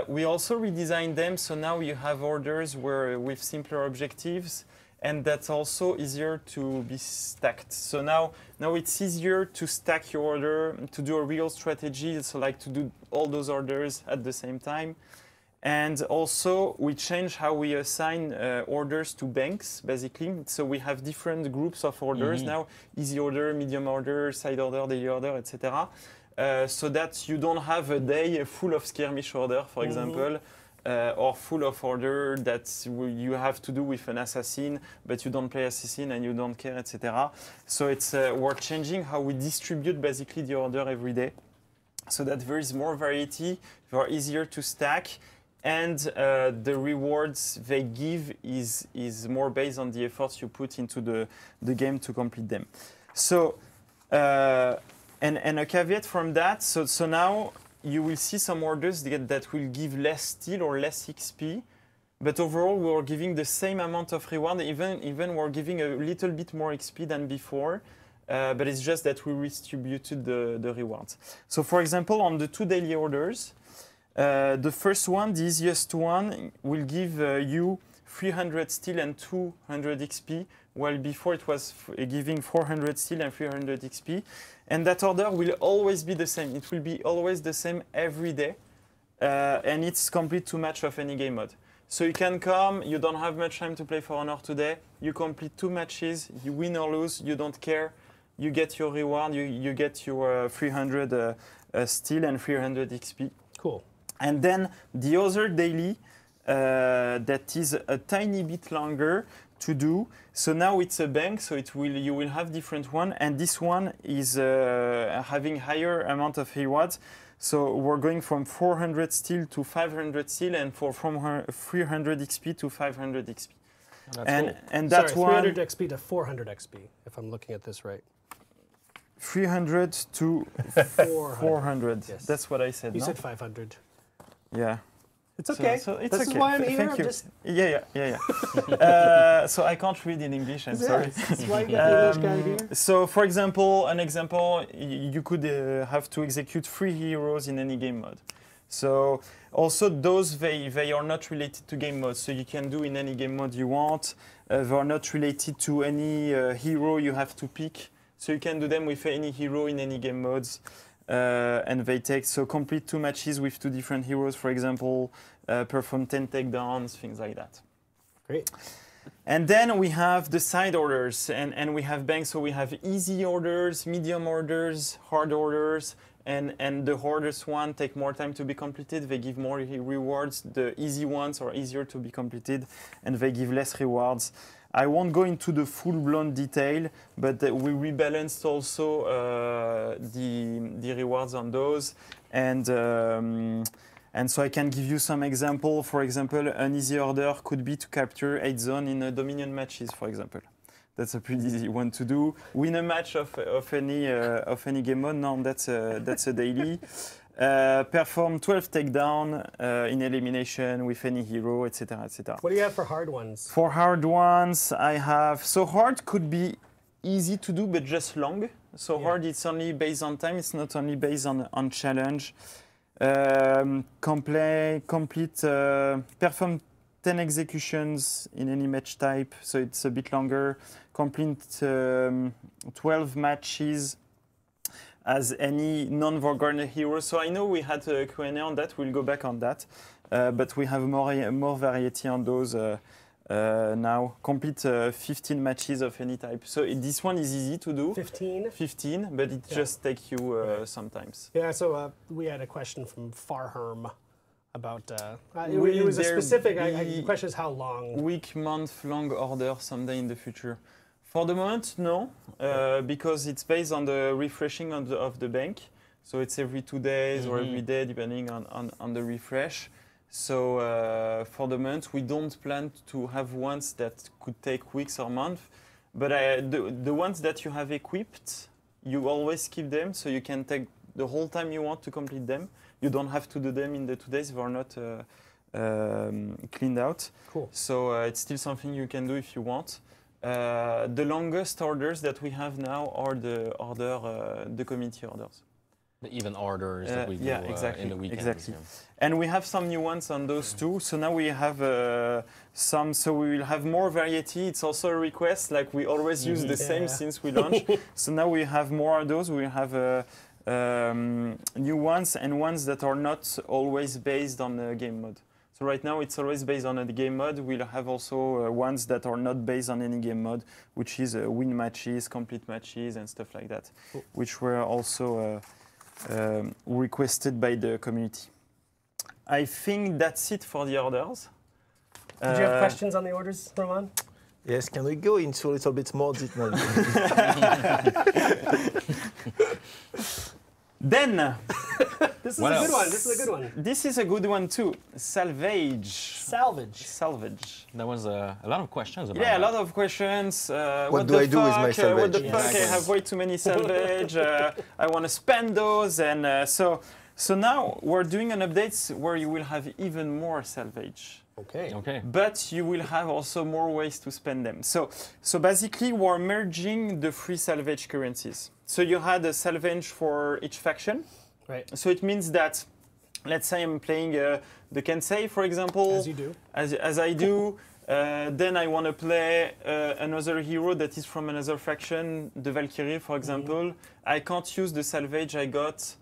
We also redesigned them, so now you have orders with simpler objectives, and that's also easier to be stacked. So now it's easier to stack your order, to do a real strategy, so like to do all those orders at the same time. And also, we changed how we assign orders to banks, basically. So we have different groups of orders now, easy order, medium order, side order, daily order, etc. So that you don't have a day full of skirmish order, for example, or full of order that you have to do with an assassin, but you don't play assassin and you don't care, etc. So it's we're changing how we distribute basically the order every day, so that there is more variety, they are easier to stack, and the rewards they give is more based on the efforts you put into the game to complete them. So, and a caveat from that, so now you will see some orders that will give less steel or less XP, but overall we're giving the same amount of reward, even we're giving a little bit more XP than before, but it's just that we redistributed the rewards. So for example, on the 2 daily orders, the first one, the easiest one, will give you 300 steel and 200 XP, while before it was giving 400 steel and 300 XP. And that order will always be the same. It will be always the same every day, and it's complete 2 match of any game mode. So you can come, you don't have much time to play For Honor today, you complete 2 matches, you win or lose, you don't care, you get your reward, you get your 300 steel and 300 XP. Cool. And then the other daily, that is a tiny bit longer to do. So now it's a bank, so you will have different one, and this one is having higher amount of rewards. So we're going from 400 steel to 500 steel, and from 300 XP to 500 XP. Oh, and that's Sorry, one 300 XP to 400 XP, if I'm looking at this right. 300 to 400. Yes. That's what I said. You no? said 500. Yeah. It's okay. So it's this okay. is why I'm here. Thank I'm you. just, Yeah. So I can't read in English. I'm sorry. That's why you got the English guy here. So, for example, you could have to execute 3 heroes in any game mode. So, also those they are not related to game mode. So you can do in any game mode you want. They are not related to any hero you have to pick. So you can do them with any hero in any game modes. And they take, so complete 2 matches with 2 different heroes, for example, perform 10 takedowns, things like that. Great. And then we have the side orders, and we have banks, so we have easy orders, medium orders, hard orders, and the hardest one take more time to be completed, they give more rewards. The easy ones are easier to be completed, and they give less rewards. I won't go into the full-blown detail, but we rebalanced also the rewards on those, and so I can give you some example. For example, an easy order could be to capture 8 zones in Dominion matches, for example. That's a pretty easy one to do. Win a match of any game mode. No, that's a daily. Perform 12 takedown in elimination with any hero, etc., etc. What do you have for hard ones? For hard ones, I have... So hard could be easy to do, but just long. So hard, it's only based on time. It's not only based on challenge. Complete perform 10 executions in any match type. So it's a bit longer. Complete 12 matches as any non-Vorgarner hero. So I know we had a Q&A on that, we'll go back on that. But we have more variety on those now. Complete 15 matches of any type. So this one is easy to do. 15? 15, but it just takes you sometimes. Yeah, so we had a question from Farherm about, it was a specific, the question is how long? Week, month, long order someday in the future. For the moment, no, because it's based on the refreshing of the bank. So it's every 2 days or every day, depending on the refresh. So for the moment, we don't plan to have ones that could take weeks or months. But the ones that you have equipped, you always keep them, so you can take the whole time you want to complete them. You don't have to do them in the 2 days. They are not cleaned out. Cool. So it's still something you can do if you want. the longest orders that we have now are the community orders. The even orders that we do exactly, in the weekend. exactly. And we have some new ones on those too. So now we have some. So we will have more variety. It's also a request. Like we always use the same since we launched. So now we have more of those. We have new ones and ones that are not always based on the game mode. So right now it's always based on the game mode. We'll have also ones that are not based on any game mode, which is win matches, complete matches, and stuff like that, which were also requested by the community. I think that's it for the orders. Did you have questions on the orders, Roman? Yes, can we go into a little bit more detail? Then, This is a good one. This is a good one. this is a good one too. Salvage. Salvage. Salvage. There was a lot of questions about Yeah, a that. lot of questions. What do I do with my What salvage? the Yes. fuck? I have way too many salvage. I want to spend those, and so now we're doing an update where you will have even more salvage. Okay. Okay. But you will have also more ways to spend them. So basically, we're merging the free salvage currencies. So you had a salvage for each faction. Right. So it means that, let's say I'm playing the Kensei, for example. As you do. As I do. Then I want to play another hero that is from another faction, the Valkyrie, for example. I can't use the salvage I got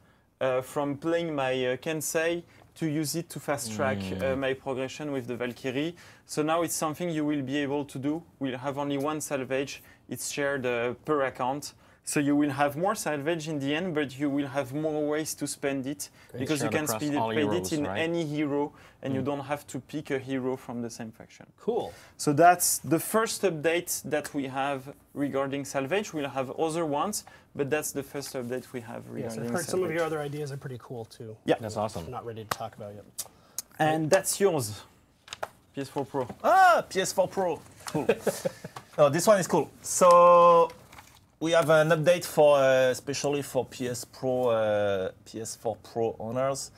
from playing my Kensei to use it to fast track my progression with the Valkyrie. So now it's something you will be able to do. We'll have only one salvage. It's shared per account. So you will have more salvage in the end, but you will have more ways to spend it because you Shared can across spend all it heroes, in right? any hero, and you don't have to pick a hero from the same faction. Cool. So that's the first update that we have regarding salvage. We'll have other ones, but that's the first update we have Yes, regarding I've heard salvage. some of your other ideas are pretty cool too. Yeah. That's awesome. I'm not ready to talk about yet. And that's yours, PS4 Pro. Ah, PS4 Pro. Cool. Oh, this one is cool. So we have an update for especially for PS4 Pro owners.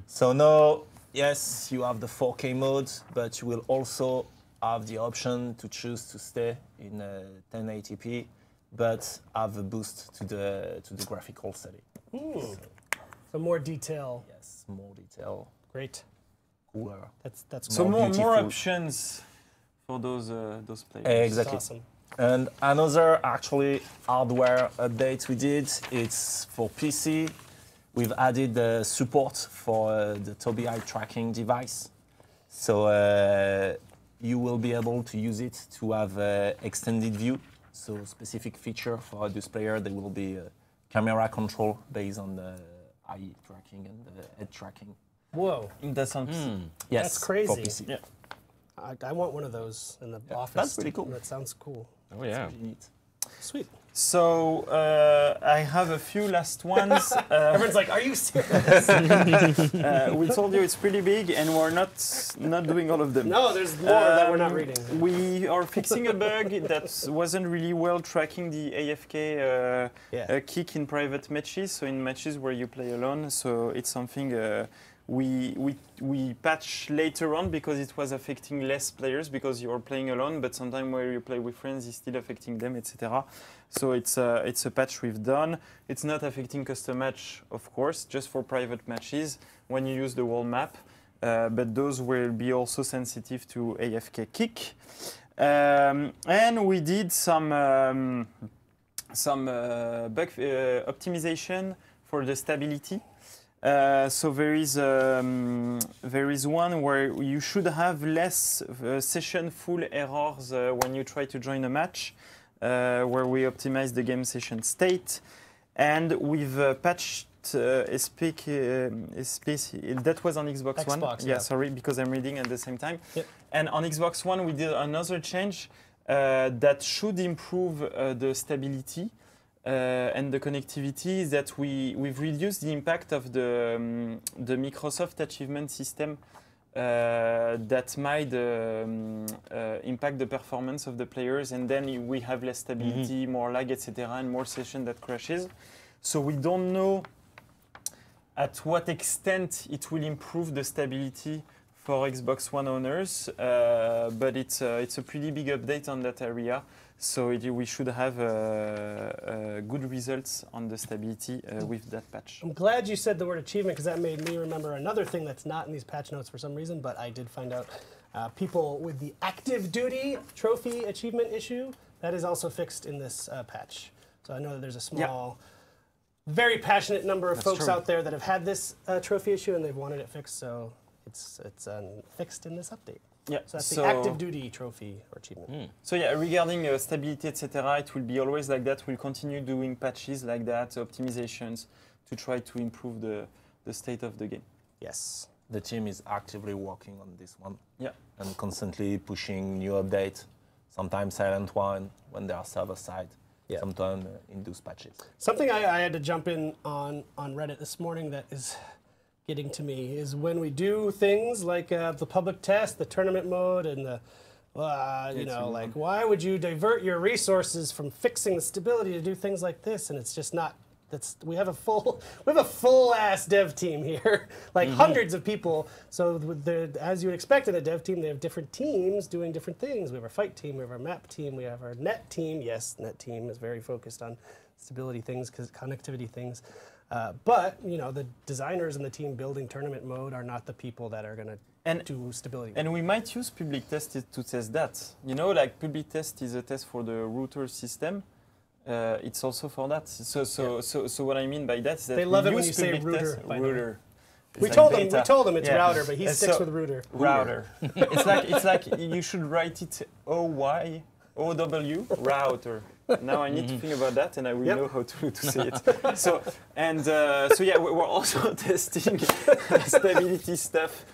So now, yes, you have the 4K mode, but you will also have the option to choose to stay in 1080p, but have a boost to the graphical setting. So more detail. Yes, more detail, Great. cooler. That's So more beautiful. options for those players. Exactly. awesome. And another actually hardware update we did, it's for PC. We've added the support for the Tobii eye tracking device. So you will be able to use it to have extended view. So specific feature for this player, there will be camera control based on the eye tracking and the head tracking. Whoa. That's on PC. Yes, That's crazy. For PC. Yeah. I want one of those in the office. that's pretty cool. That sounds cool. Oh yeah. Pretty neat. Sweet. So I have a few last ones. Everyone's like, "Are you serious?" We told you it's pretty big, and we're not doing all of them. No, there's more that we're not reading. We are fixing a bug that wasn't really well tracking the AFK kick in private matches, so in matches where you play alone. So it's something we patch later on because it was affecting less players because you are playing alone, but sometimes where you play with friends, it's still affecting them, etc. So it's a patch we've done. It's not affecting custom match, of course, just for private matches when you use the whole map. But those will be also sensitive to AFK kick. And we did some bug optimization for the stability. So there is one where you should have less session full errors when you try to join a match, where we optimize the game session state, and we've patched SPC. That was on Xbox One. Yeah, sorry, because I'm reading at the same time. Yep. And on Xbox One, we did another change that should improve the stability. And the connectivity is that we've reduced the impact of the Microsoft achievement system that might impact the performance of the players, and then we have less stability, more lag, etc., and more session that crashes. So we don't know at what extent it will improve the stability for Xbox One owners, but it's a pretty big update on that area. So we should have good results on the stability with that patch. I'm glad you said the word achievement, because that made me remember another thing that's not in these patch notes for some reason, but I did find out people with the active duty trophy achievement issue, that is also fixed in this patch. So I know that there's a small, very passionate number of folks out there that have had this trophy issue and they've wanted it fixed, so it's fixed in this update. Yeah, so that's the active duty trophy or achievement. So yeah, regarding stability, etc., it will be always like that. We'll continue doing patches like that, optimizations, to try to improve the state of the game. Yes. The team is actively working on this one. Yeah. And constantly pushing new updates, sometimes silent one when they are server side, sometimes induce patches. Something I had to jump in on Reddit this morning that is getting to me is when we do things like the public test, the tournament mode, and the, you know, like, why would you divert your resources from fixing the stability to do things like this? And it's just not. We have a full ass dev team here, like hundreds of people. So as you would expect in a dev team, they have different teams doing different things. We have our fight team, we have our map team, we have our net team. Yes, net team is very focused on stability things, connectivity things. But you know, the designers in the team building tournament mode are not the people that are going to do stability. And we might use public test to test that. You know, like public test is a test for the router system. It's also for that. So what I mean by that is that they love it when you say router. Router. We told him it's router, but he sticks with router. Router. it's like you should write it OYOW router. Now I need to think about that, and I will know how to say it. So yeah, we're also testing stability stuff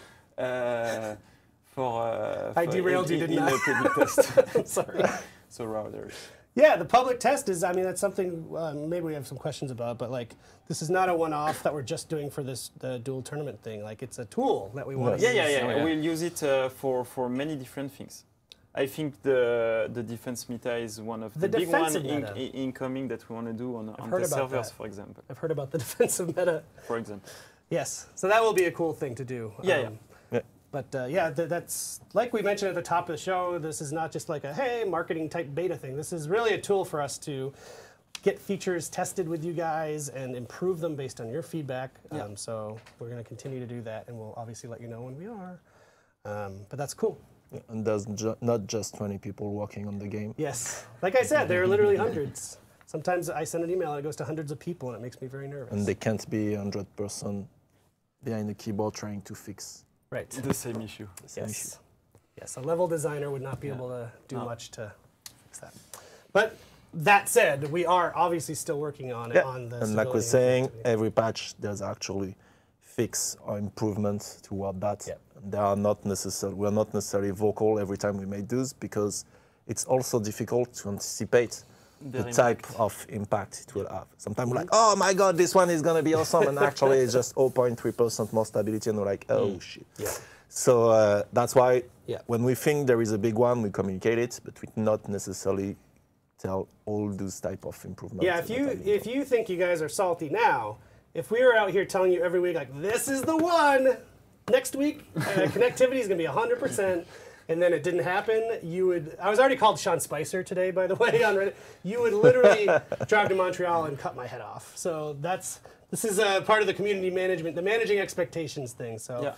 for. I derailed you, didn't I? In a public test. I'm sorry. So routers. Yeah, the public test is, I mean, that's something maybe we have some questions about, but like, this is not a one-off that we're just doing for the dual tournament thing. Like, it's a tool that we want to use. Yeah. We'll use it for many different things. I think the defense meta is one of the big ones incoming that we want to do on the servers, for example. I've heard about the defensive meta. For example. Yes, so that will be a cool thing to do. But that's, like we mentioned at the top of the show, this is not just like a, hey, marketing type beta thing. This is really a tool for us to get features tested with you guys and improve them based on your feedback. So we're going to continue to do that, and we'll obviously let you know when we are. But that's cool. And there's not just 20 people working on the game. Yes. Like I said, there are literally hundreds. Sometimes I send an email and it goes to hundreds of people, and it makes me very nervous. And they can't be 100% behind the keyboard trying to fix the same issue. Yes, a level designer would not be able to do much to fix that. But that said, we are obviously still working on it. And like we're saying, every patch there's actually fix or improvements toward that. They are not necessarily, we're not necessarily vocal every time we make those, because it's also difficult to anticipate the type of impact it will have. Sometimes we're like, oh my God, this one is going to be awesome. And actually it's just 0.3% more stability. And we're like, oh shit. So that's why when we think there is a big one, we communicate it, but we not necessarily tell all those type of improvements. Yeah, if you think you guys are salty now, if we were out here telling you every week, like, this is the one, next week, connectivity is going to be 100%, and then it didn't happen, you would, I was already called Sean Spicer today, by the way, on Reddit. You would literally drive to Montreal and cut my head off. So this is part of the community management, the managing expectations thing. So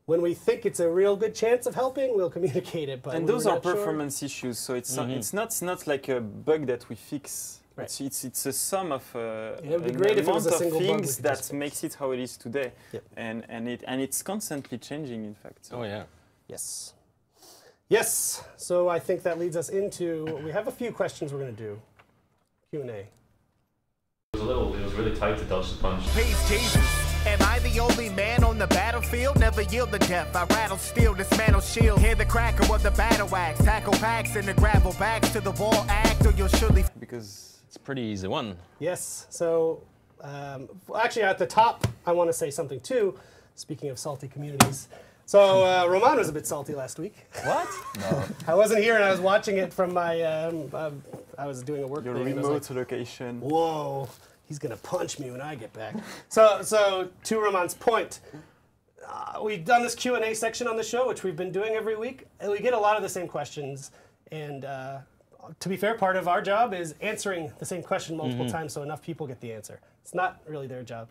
when we think it's a real good chance of helping, we'll communicate it. But and those are performance issues, so it's not like a bug that we fix. Right. It's a sum of it would be great if it was a single things that makes it how it is today, and it's constantly changing, in fact. So. Oh yeah. Yes. So I think that leads us into, we have a few questions we're going to do. Q&A. It was really tight to dodge the punch. Peace, Jesus. Am I the only man on the battlefield? Never yield to death. I rattle steel, dismantle shield. Hear the cracker of the battle axe. Tackle packs in the gravel backs to the wall act, or you'll surely... Because it's a pretty easy one. Yes. So actually at the top, I want to say something too, speaking of salty communities. So Roman was a bit salty last week. What? No. I wasn't here, and I was watching it from my, I was doing a work Your thing. Your remote like, location. Whoa, he's going to punch me when I get back. So to Roman's point, we've done this Q&A section on the show, which we've been doing every week, and we get a lot of the same questions. And to be fair, part of our job is answering the same question multiple times so enough people get the answer. It's not really their job.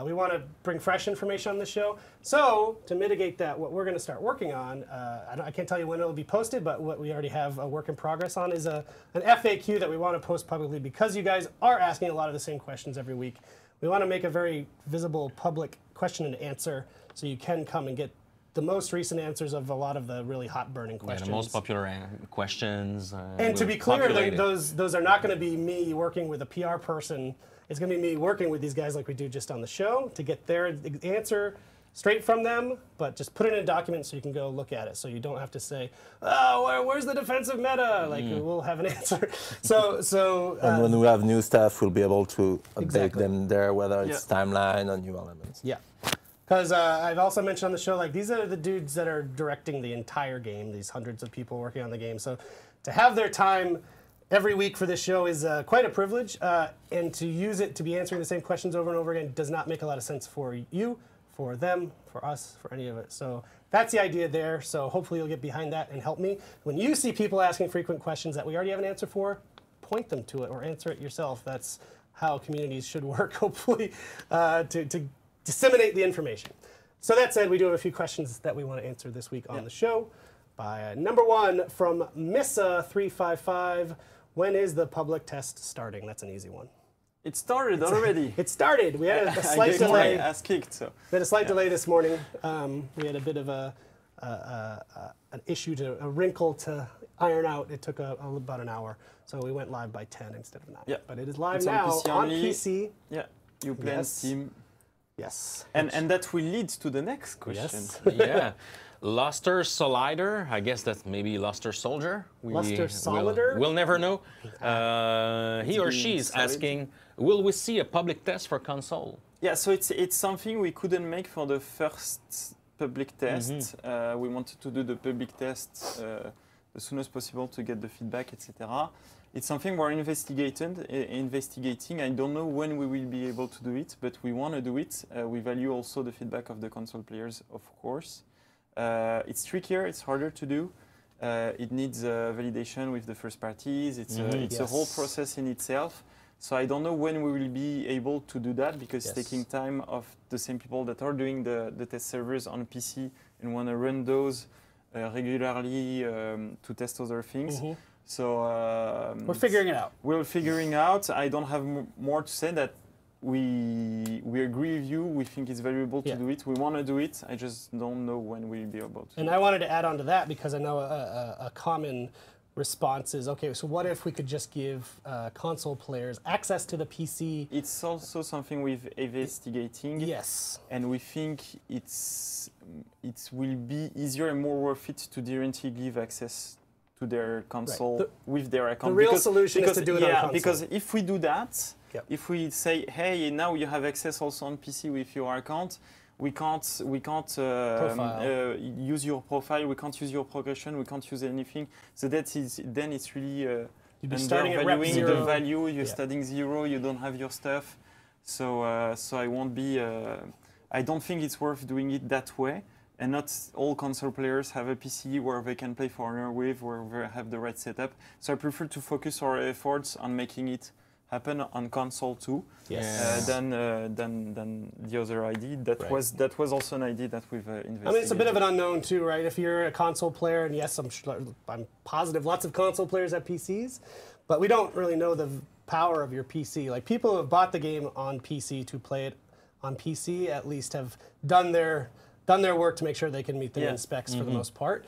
We want to bring fresh information on the show. So to mitigate that, what we're going to start working on, I can't tell you when it'll be posted, but what we already have a work in progress on is an FAQ that we want to post publicly because you guys are asking a lot of the same questions every week. We want to make a very visible public question and answer so you can come and get the most recent answers of a lot of the really hot burning questions. Yeah, the most popular questions. And to be clear, those are not going to be me working with a PR person. It's going to be me working with these guys like we do just on the show to get their answer straight from them, but just put it in a document so you can go look at it. So you don't have to say, oh, where's the defensive meta? Like, we'll have an answer. And when we have new stuff, we'll be able to update them there, whether it's Yeah. timeline or new elements. Yeah. Because I've also mentioned on the show, like, these are the dudes that are directing the entire game, these hundreds of people working on the game. So to have their time every week for this show is quite a privilege. And to use it to be answering the same questions over and over again does not make a lot of sense for you, for them, for us, for any of it. So that's the idea there. So hopefully you'll get behind that and help me. When you see people asking frequent questions that we already have an answer for, point them to it or answer it yourself. That's how communities should work, hopefully, to disseminate the information. So that said, we do have a few questions that we want to answer this week on the show. By number one from Missa355, when is the public test starting? That's an easy one. It started already. It started. We had a slight I get my delay. ass kicked, so. We had a slight delay this morning. We had a bit of an issue, a wrinkle to iron out. It took about an hour. So we went live by 10 instead of 9. Yeah. But it is live It's now on only. PC. Yeah, you play on Yes. Steam. Yes. And that will lead to the next question. Yes. Yeah. Luster Solider, I guess that's maybe Luster Soldier. Luster Solider? We'll never know. He or she is solid. asking, will we see a public test for console? Yeah, so it's something we couldn't make for the first public test. We wanted to do the public test as soon as possible to get the feedback, etc. It's something we're investigating. I don't know when we will be able to do it, but we want to do it. We value also the feedback of the console players, of course. It's trickier, it's harder to do. It needs validation with the first parties. It's a whole process in itself. So I don't know when we will be able to do that because it's taking time of the same people that are doing the test servers on PC and want to run those regularly to test other things. So we're figuring it out. We're figuring out. I don't have more to say that we agree with you. We think it's valuable to do it. We want to do it. I just don't know when we'll be able to. And I wanted to add on to that because I know a common response is, okay, so what if we could just give console players access to the PC? It's also something we're investigating. Yes. And we think it will be easier and more worth it to directly give access to their console with their account. The real solution is to do it on console. Because if we do that, if we say, hey, now you have access also on PC with your account, we can't use your profile, we can't use your progression, we can't use anything. So then it's really undervaluing the value. You're starting 0, you don't have your stuff. So I won't be. I don't think it's worth doing it that way. And not all console players have a PC where they can play for honor with, where they have the right setup. So I prefer to focus our efforts on making it happen on console too, than the other idea. That was also an idea that we've investigated. I mean, it's a bit of an unknown too, right? If you're a console player, and yes, I'm positive lots of console players have PCs, but we don't really know the power of your PC. Like people who have bought the game on PC to play it on PC at least have done their work to make sure they can meet the min specs for the most part.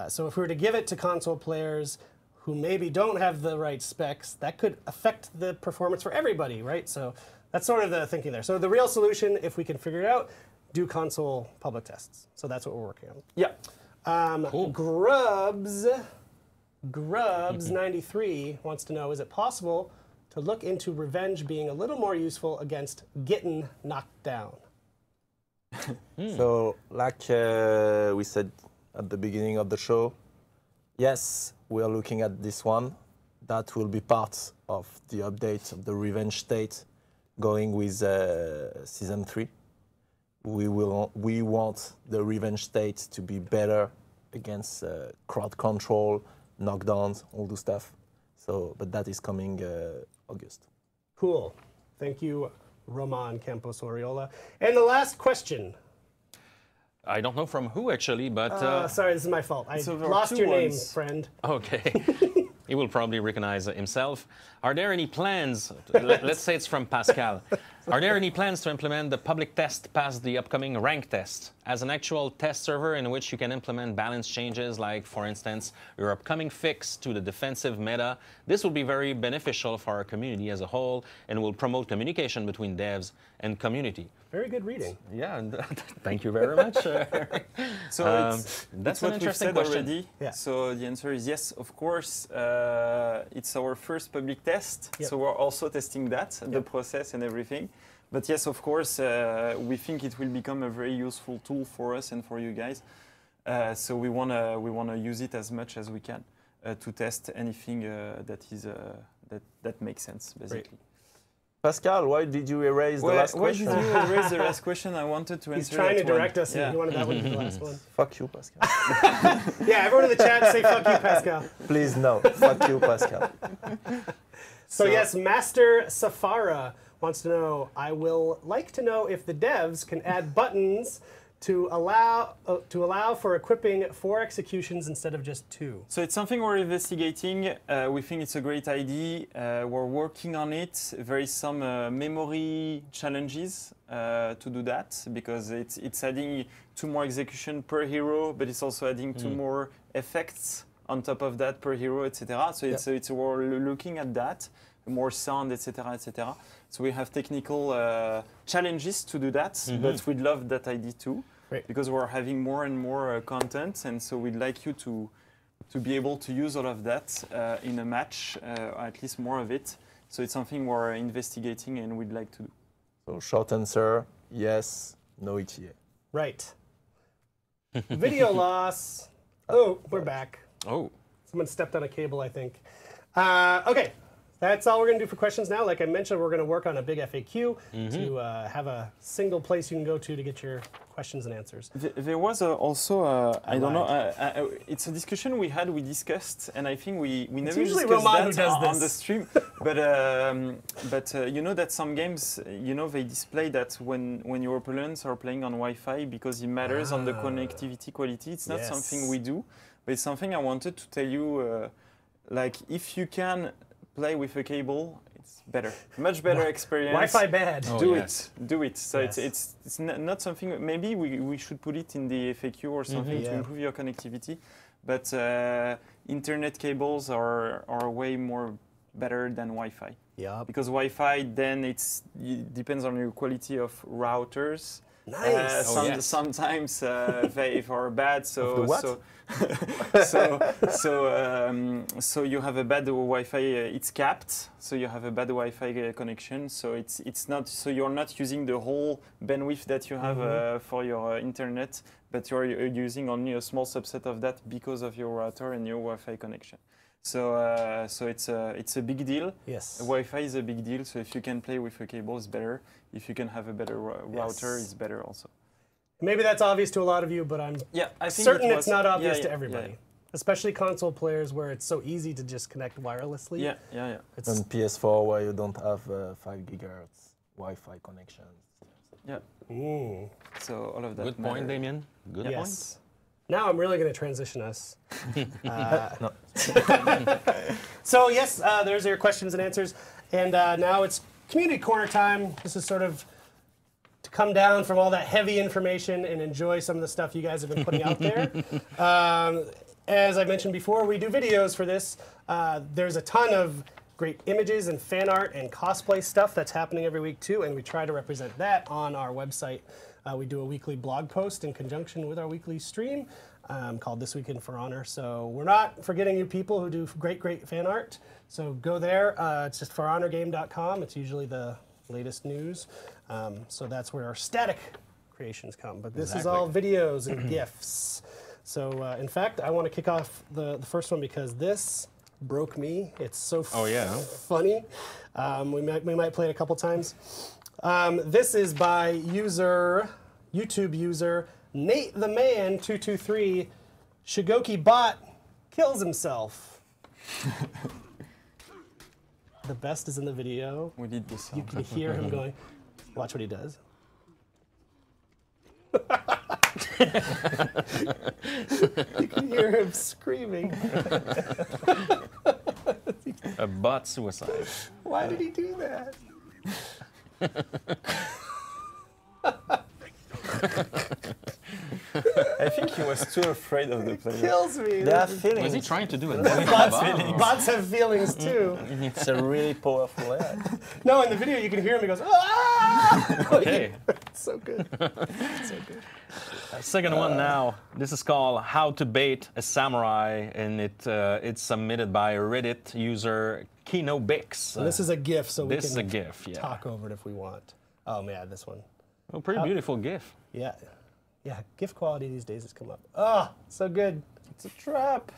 So if we were to give it to console players who maybe don't have the right specs, that could affect the performance for everybody, right? So that's sort of the thinking there. So the real solution, if we can figure it out, do console public tests. So that's what we're working on. Yeah. Cool. Grubs93 wants to know, is it possible to look into revenge being a little more useful against getting knocked down? So, like we said at the beginning of the show, yes, we are looking at this one. That will be part of the update of the revenge state going with Season 3. we want the revenge state to be better against crowd control, knockdowns, all the stuff. So, but that is coming August. Cool. Thank you, Roman Campos Oriola. And the last question. I don't know from who actually, but Sorry, this is my fault. I So there are lost two your name, ones. friend. okay. He will probably recognize himself. Are there any plans? Let's say it's from Pascal. Are there any plans to implement the public test past the upcoming rank test as an actual test server in which you can implement balance changes, like, for instance, your upcoming fix to the defensive meta? This will be very beneficial for our community as a whole and will promote communication between devs and community. Very good reading. Yeah, thank you very much. So That's it's an what we've interesting said question. already. Yeah. So the answer is yes, of course. It's our first public test, Yep. so we're also testing that, the process and everything. But yes, of course, we think it will become a very useful tool for us and for you guys. So we wanna use it as much as we can to test anything that makes sense, basically. Pascal, why did you erase the last Why question? did you raise the last question? I wanted to He's answer trying to that one. direct us, Yeah. and he wanted that one to be the last one. Fuck you, Pascal. Yeah, everyone in the chat say fuck you, Pascal. Please, no. Fuck you, Pascal. So yes, Master Safara wants to know, I will like to know if the devs can add buttons to allow for equipping 4 executions instead of just 2. So it's something we're investigating. We think it's a great idea. We're working on it. There is some memory challenges to do that because it's adding 2 more execution per hero, but it's also adding 2 more effects on top of that per hero, etc. So we're looking at that, more sound, etc., etc. So we have technical challenges to do that, but we'd love that idea too. Right. Because we're having more and more content, and so we'd like you to be able to use all of that in a match, or at least more of it. So it's something we're investigating and we'd like to do. So short answer, yes, no ETA. Right. Video loss. Oh, we're back. Oh. Someone stepped on a cable, I think. Okay, that's all we're going to do for questions now. Like I mentioned, we're going to work on a big FAQ to have a single place you can go to get your questions and answers. There was also, I don't know, it's a discussion we discussed, and I think we never usually discussed Roman who that does on this. the stream. But you know that some games, they display that when your opponents are playing on Wi-Fi because it matters on the connectivity quality. It's not something we do, but it's something I wanted to tell you. Like if you can play with a cable, it's better, much better experience. Wi-Fi bad. Oh, Do yes. it. So Yes. it's not something. Maybe we should put it in the FAQ or something to Yeah. improve your connectivity. But internet cables are way more better than Wi-Fi. Yeah. Because Wi-Fi then it depends on your quality of routers. Nice. yes. Sometimes they are bad. So Of the what? So you have a bad Wi-Fi. It's capped, so you have a bad Wi-Fi connection. So it's not. So you're not using the whole bandwidth that you have for your internet, but you're using only a small subset of that because of your router and your Wi-Fi connection. So it's a big deal. Yes. Wi-Fi is a big deal. So if you can play with a cable, it's better. If you can have a better router, it's better also. Maybe that's obvious to a lot of you, but I'm Yeah, I think certain it it's was- not obvious yeah, to yeah, everybody. yeah. Especially console players where it's so easy to just connect wirelessly. Yeah. It's, And PS4 where you don't have 5 gigahertz Wi-Fi connection. So all of that. Good point, matter. Damien. Good point. yes. Now I'm really going to transition us. No. So yes, there's your questions and answers. And now it's community corner time. This is sort of to come down from all that heavy information and enjoy some of the stuff you guys have been putting out there. As I mentioned before, we do videos for this. There's a ton of great images and fan art and cosplay stuff that's happening every week too, and we try to represent that on our website. We do a weekly blog post in conjunction with our weekly stream called This Week in For Honor. So we're not forgetting you people who do great fan art. So go there. It's just forhonorgame.com. It's usually the latest news. So that's where our static creations come. But this is all videos and GIFs. So in fact, I want to kick off the first one because this broke me. It's so funny. We might play it a couple times. This is by user YouTube user Nate the Man 223 Shigoki bot kills himself. The best is in the video. We did this. You can hear him going. Watch what he does. You can hear him screaming. A bot suicide. Why did he do that? I think he was too afraid of the player. Kills me. They have Was feelings. he trying to do it? Bots have feelings too. It's a really powerful AI. No, in the video you can hear him. He goes, ah! Okay. It's so good. So good. Second one now. This is called How to Bait a Samurai, and it's submitted by a Reddit user KinoBix. And this is a GIF, so we This is a can GIF, yeah. talk over it if we want. Oh man, this one. Oh, pretty beautiful GIF. Yeah. Yeah, GIF quality these days has come up. Oh, so good. It's a trap.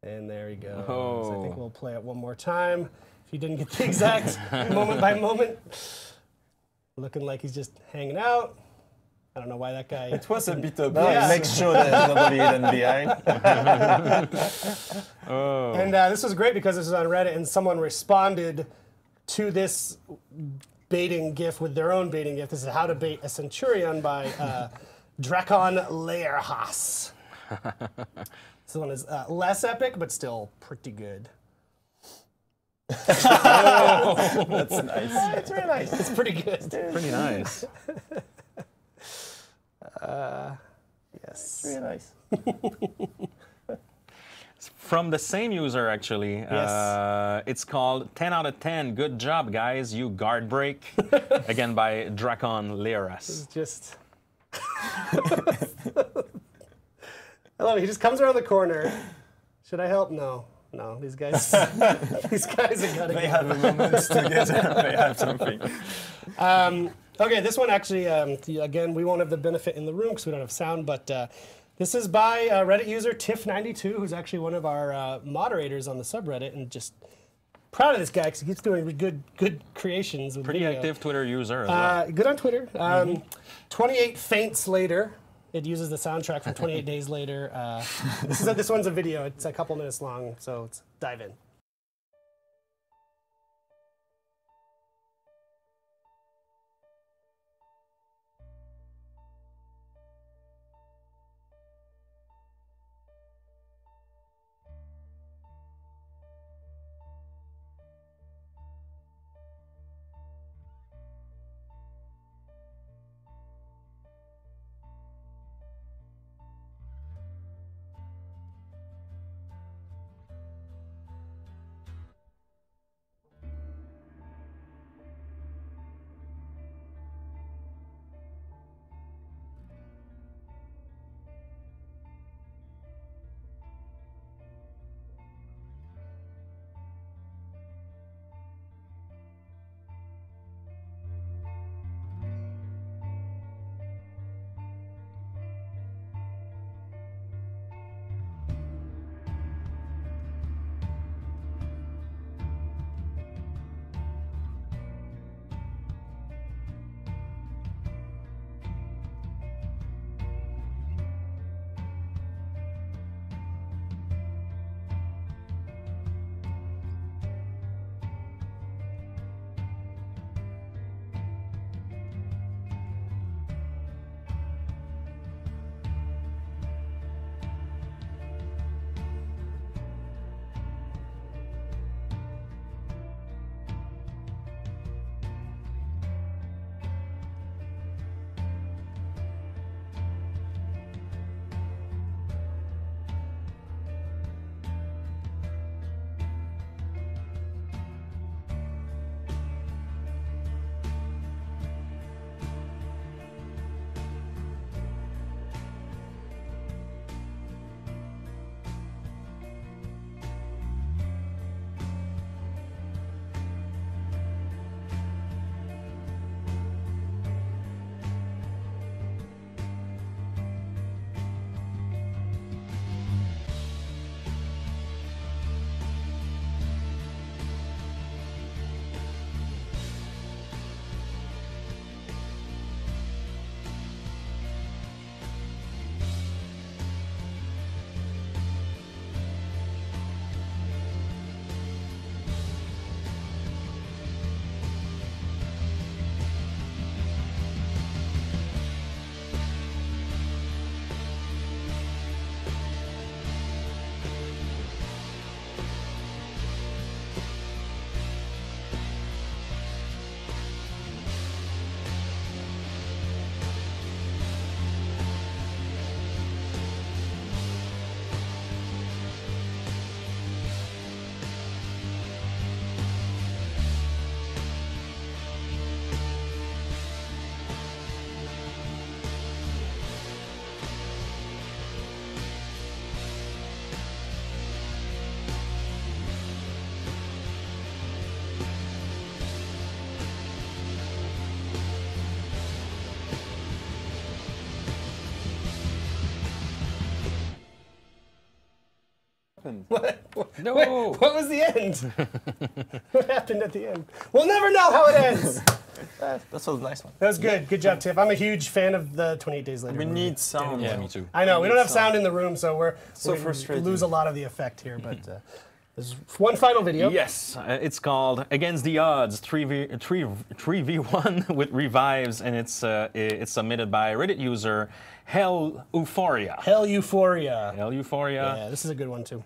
And there he goes. Oh. I think we'll play it one more time. If you didn't get the exact moment by moment. Looking like he's just hanging out. I don't know why that guy... It was a bit of Yeah. Make sure there's nobody hidden behind. And this was great because this was on Reddit and someone responded to this baiting GIF with their own baiting GIF. This is How to Bait a Centurion by Drakon Leierhaas. This one is less epic, but still pretty good. That's nice. It's really nice. It's pretty good. Pretty nice. Yes. Really nice. From the same user, actually. Yes. It's called 10 out of 10. Good job, guys. You guard break. Again, by Drakon Leierhaas. It's just... I love it. He just comes around the corner. Should I help? No. No. These guys, these guys are gonna They have a moment together. They have something. Okay, this one actually, again, we won't have the benefit in the room because we don't have sound, but this is by Reddit user Tiff92, who's actually one of our moderators on the subreddit, and just proud of this guy because he keeps doing good creations. With Pretty video. active Twitter user as well. Good on Twitter. 28 Faints Later. It uses the soundtrack from 28 Days Later. This one's a video. It's a couple minutes long, so let's dive in. happened? No. Wait, what was the end? What happened at the end? We'll never know how it ends. That was a nice one. That was good. Good job, Tiff. I'm a huge fan of the 28 Days Later. We movie. need sound. Yeah, me too. I know, we don't have sound in the room, so we frustrating. lose a lot of the effect here, but there's one final video. Yes, it's called Against the Odds 3v1 with revives, and it's submitted by Reddit user Hell Euphoria. Hell Euphoria. Hell Euphoria. Yeah, this is a good one too.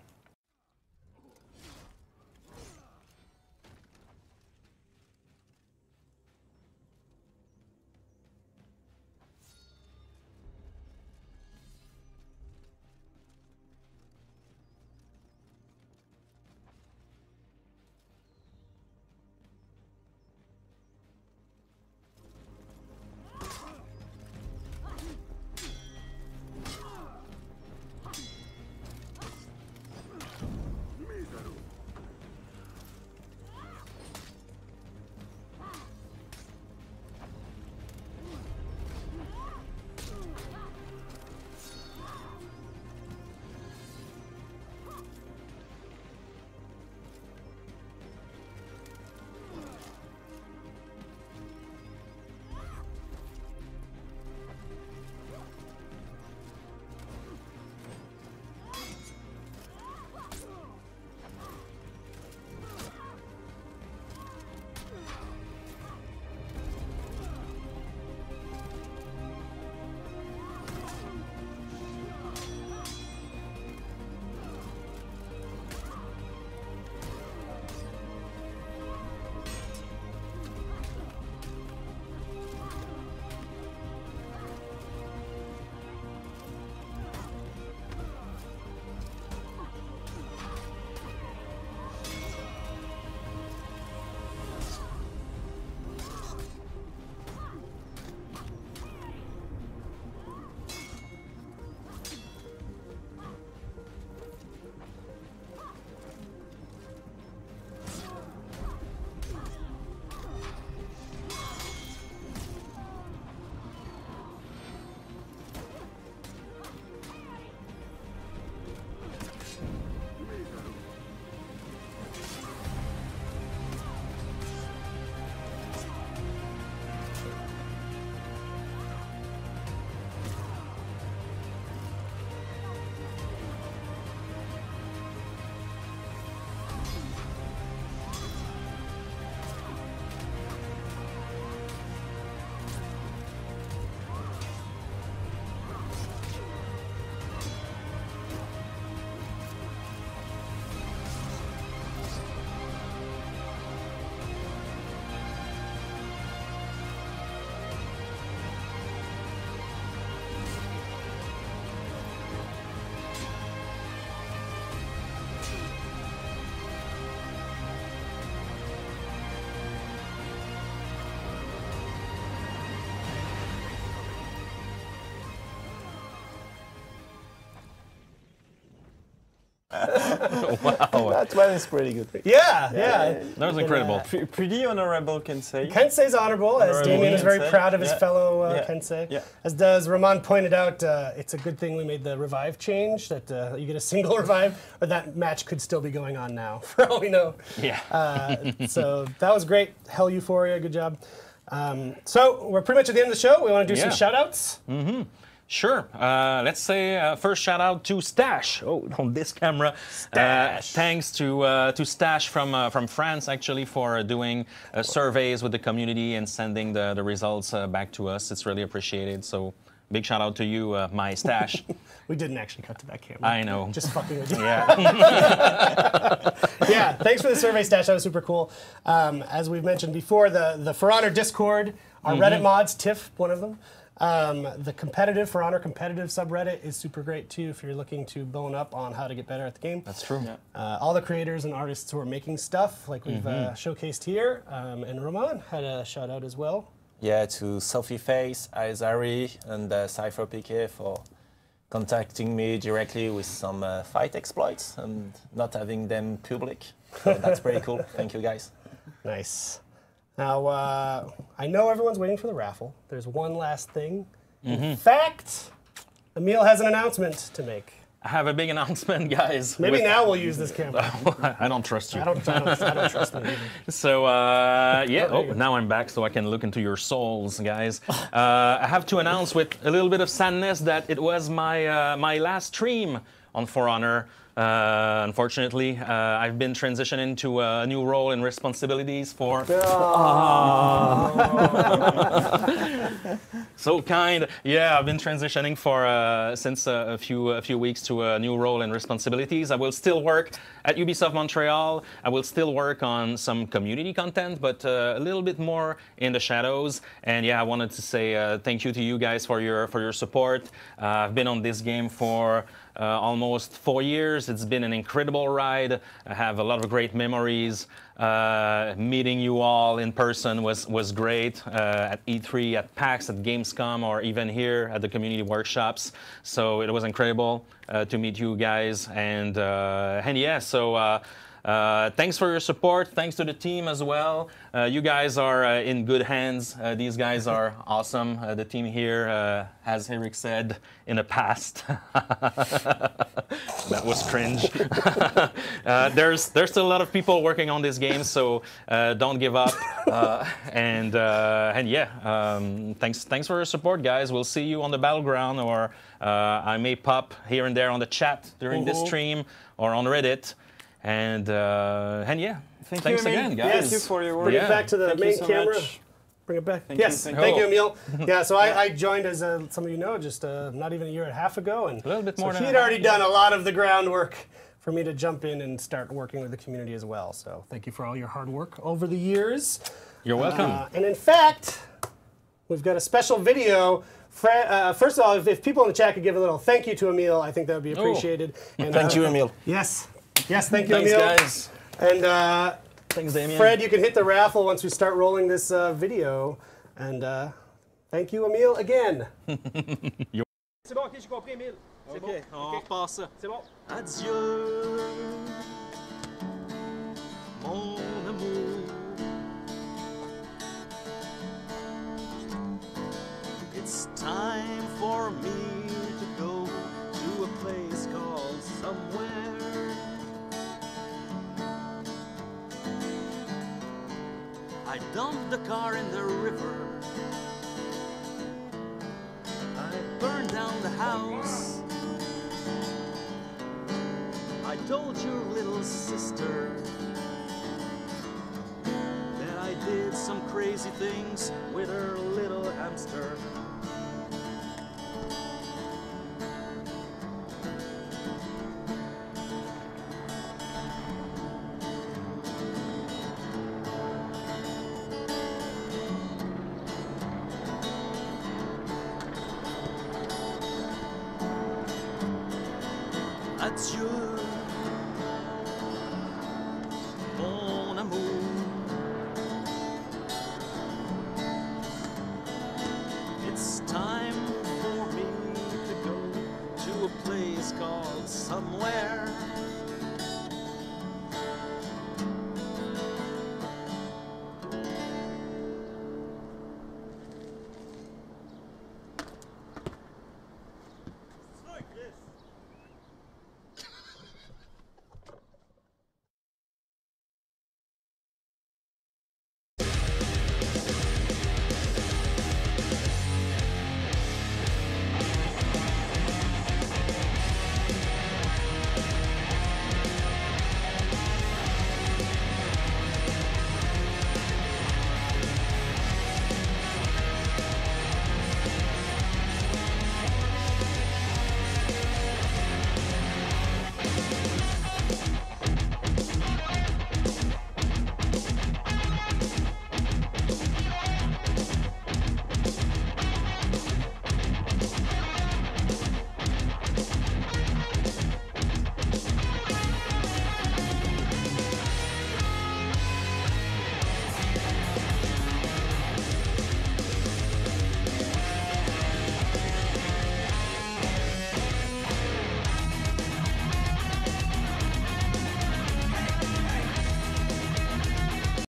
Wow. That one is pretty good. Yeah. That was incredible. Pretty honorable, Kensei. Kensei's honorable, as Honorable Damien is very Kensei. proud of his Yeah. fellow Yeah. Kensei. Yeah. As does Ramon pointed out, it's a good thing we made the revive change, that you get a single revive, or that match could still be going on now, for all we know. Yeah. So that was great. Hell Euphoria, good job. So we're pretty much at the end of the show. We want to do some Yeah. shout-outs. Sure. Let's say first shout out to Stash. Oh, on this camera. Thanks to Stash from France actually for doing surveys with the community and sending the results back to us. It's really appreciated. So big shout out to you, my Stash. We didn't actually cut to that camera. I know. Just fucking with you. Yeah. Yeah, thanks for the survey, Stash. That was super cool. As we've mentioned before, the For Honor Discord, our Reddit mods, Tiff, one of them. The competitive, For Honor competitive subreddit is super great too if you're looking to bone up on how to get better at the game. That's true. All the creators and artists who are making stuff, like we've showcased here. And Ramon had a shout out as well. Yeah, to Sophie Face, Aizari, and Cypher PK for contacting me directly with some fight exploits and not having them public. So that's pretty cool. Thank you, guys. Nice. Now, I know everyone's waiting for the raffle. There's one last thing. In fact, Emile has an announcement to make. I have a big announcement, guys. Maybe now we'll use this camera. I don't trust you. I don't trust them either. So, yeah, oh, now I'm back so I can look into your souls, guys. I have to announce with a little bit of sadness that it was my, my last stream on For Honor. Unfortunately, I've been transitioning to a new role and responsibilities for... So kind. Yeah, I've been transitioning for since a few weeks to a new role and responsibilities. I will still work at Ubisoft Montreal. I will still work on some community content, but a little bit more in the shadows. And yeah, I wanted to say thank you to you guys for your support. I've been on this game for almost 4 years. It's been an incredible ride. I have a lot of great memories. Meeting you all in person was great at E3, at PAX, at Gamescom, or even here at the community workshops. So it was incredible to meet you guys. And yeah, so thanks for your support. Thanks to the team as well. You guys are in good hands. These guys are awesome. The team here, as Eric said, in the past. That was cringe. There's still a lot of people working on this game, so don't give up. And yeah, thanks for your support, guys. We'll see you on the battleground, or I may pop here and there on the chat during this stream or on Reddit. And yeah, thanks again, guys. Thank you for your work. Bring it back to the main camera. Much. Bring it back. Thank yes, you, thank you, Emile. Yeah, so I joined, as some of you know, just not even a year and a half ago, and a little bit more. So he'd already done a lot of the groundwork for me to jump in and start working with the community as well. So thank you for all your hard work over the years. You're welcome. And in fact, we've got a special video. First of all, if people in the chat could give a little thank you to Emile, I think that would be appreciated. And, Thank you, Emile. Yes. Yes, thank you, Thanks, Emile. guys. And thanks, Damien. Fred, you can hit the raffle once we start rolling this video. And thank you, Emile, again. C'est bon, ok, j'ai compris, Emile. C'est bon. On repasse ça. C'est bon. Adieu, mon amour. It's time for me to go to a place called somewhere. I dumped the car in the river. I burned down the house. I told your little sister that I did some crazy things with her little hamster. Adieu, mon amour.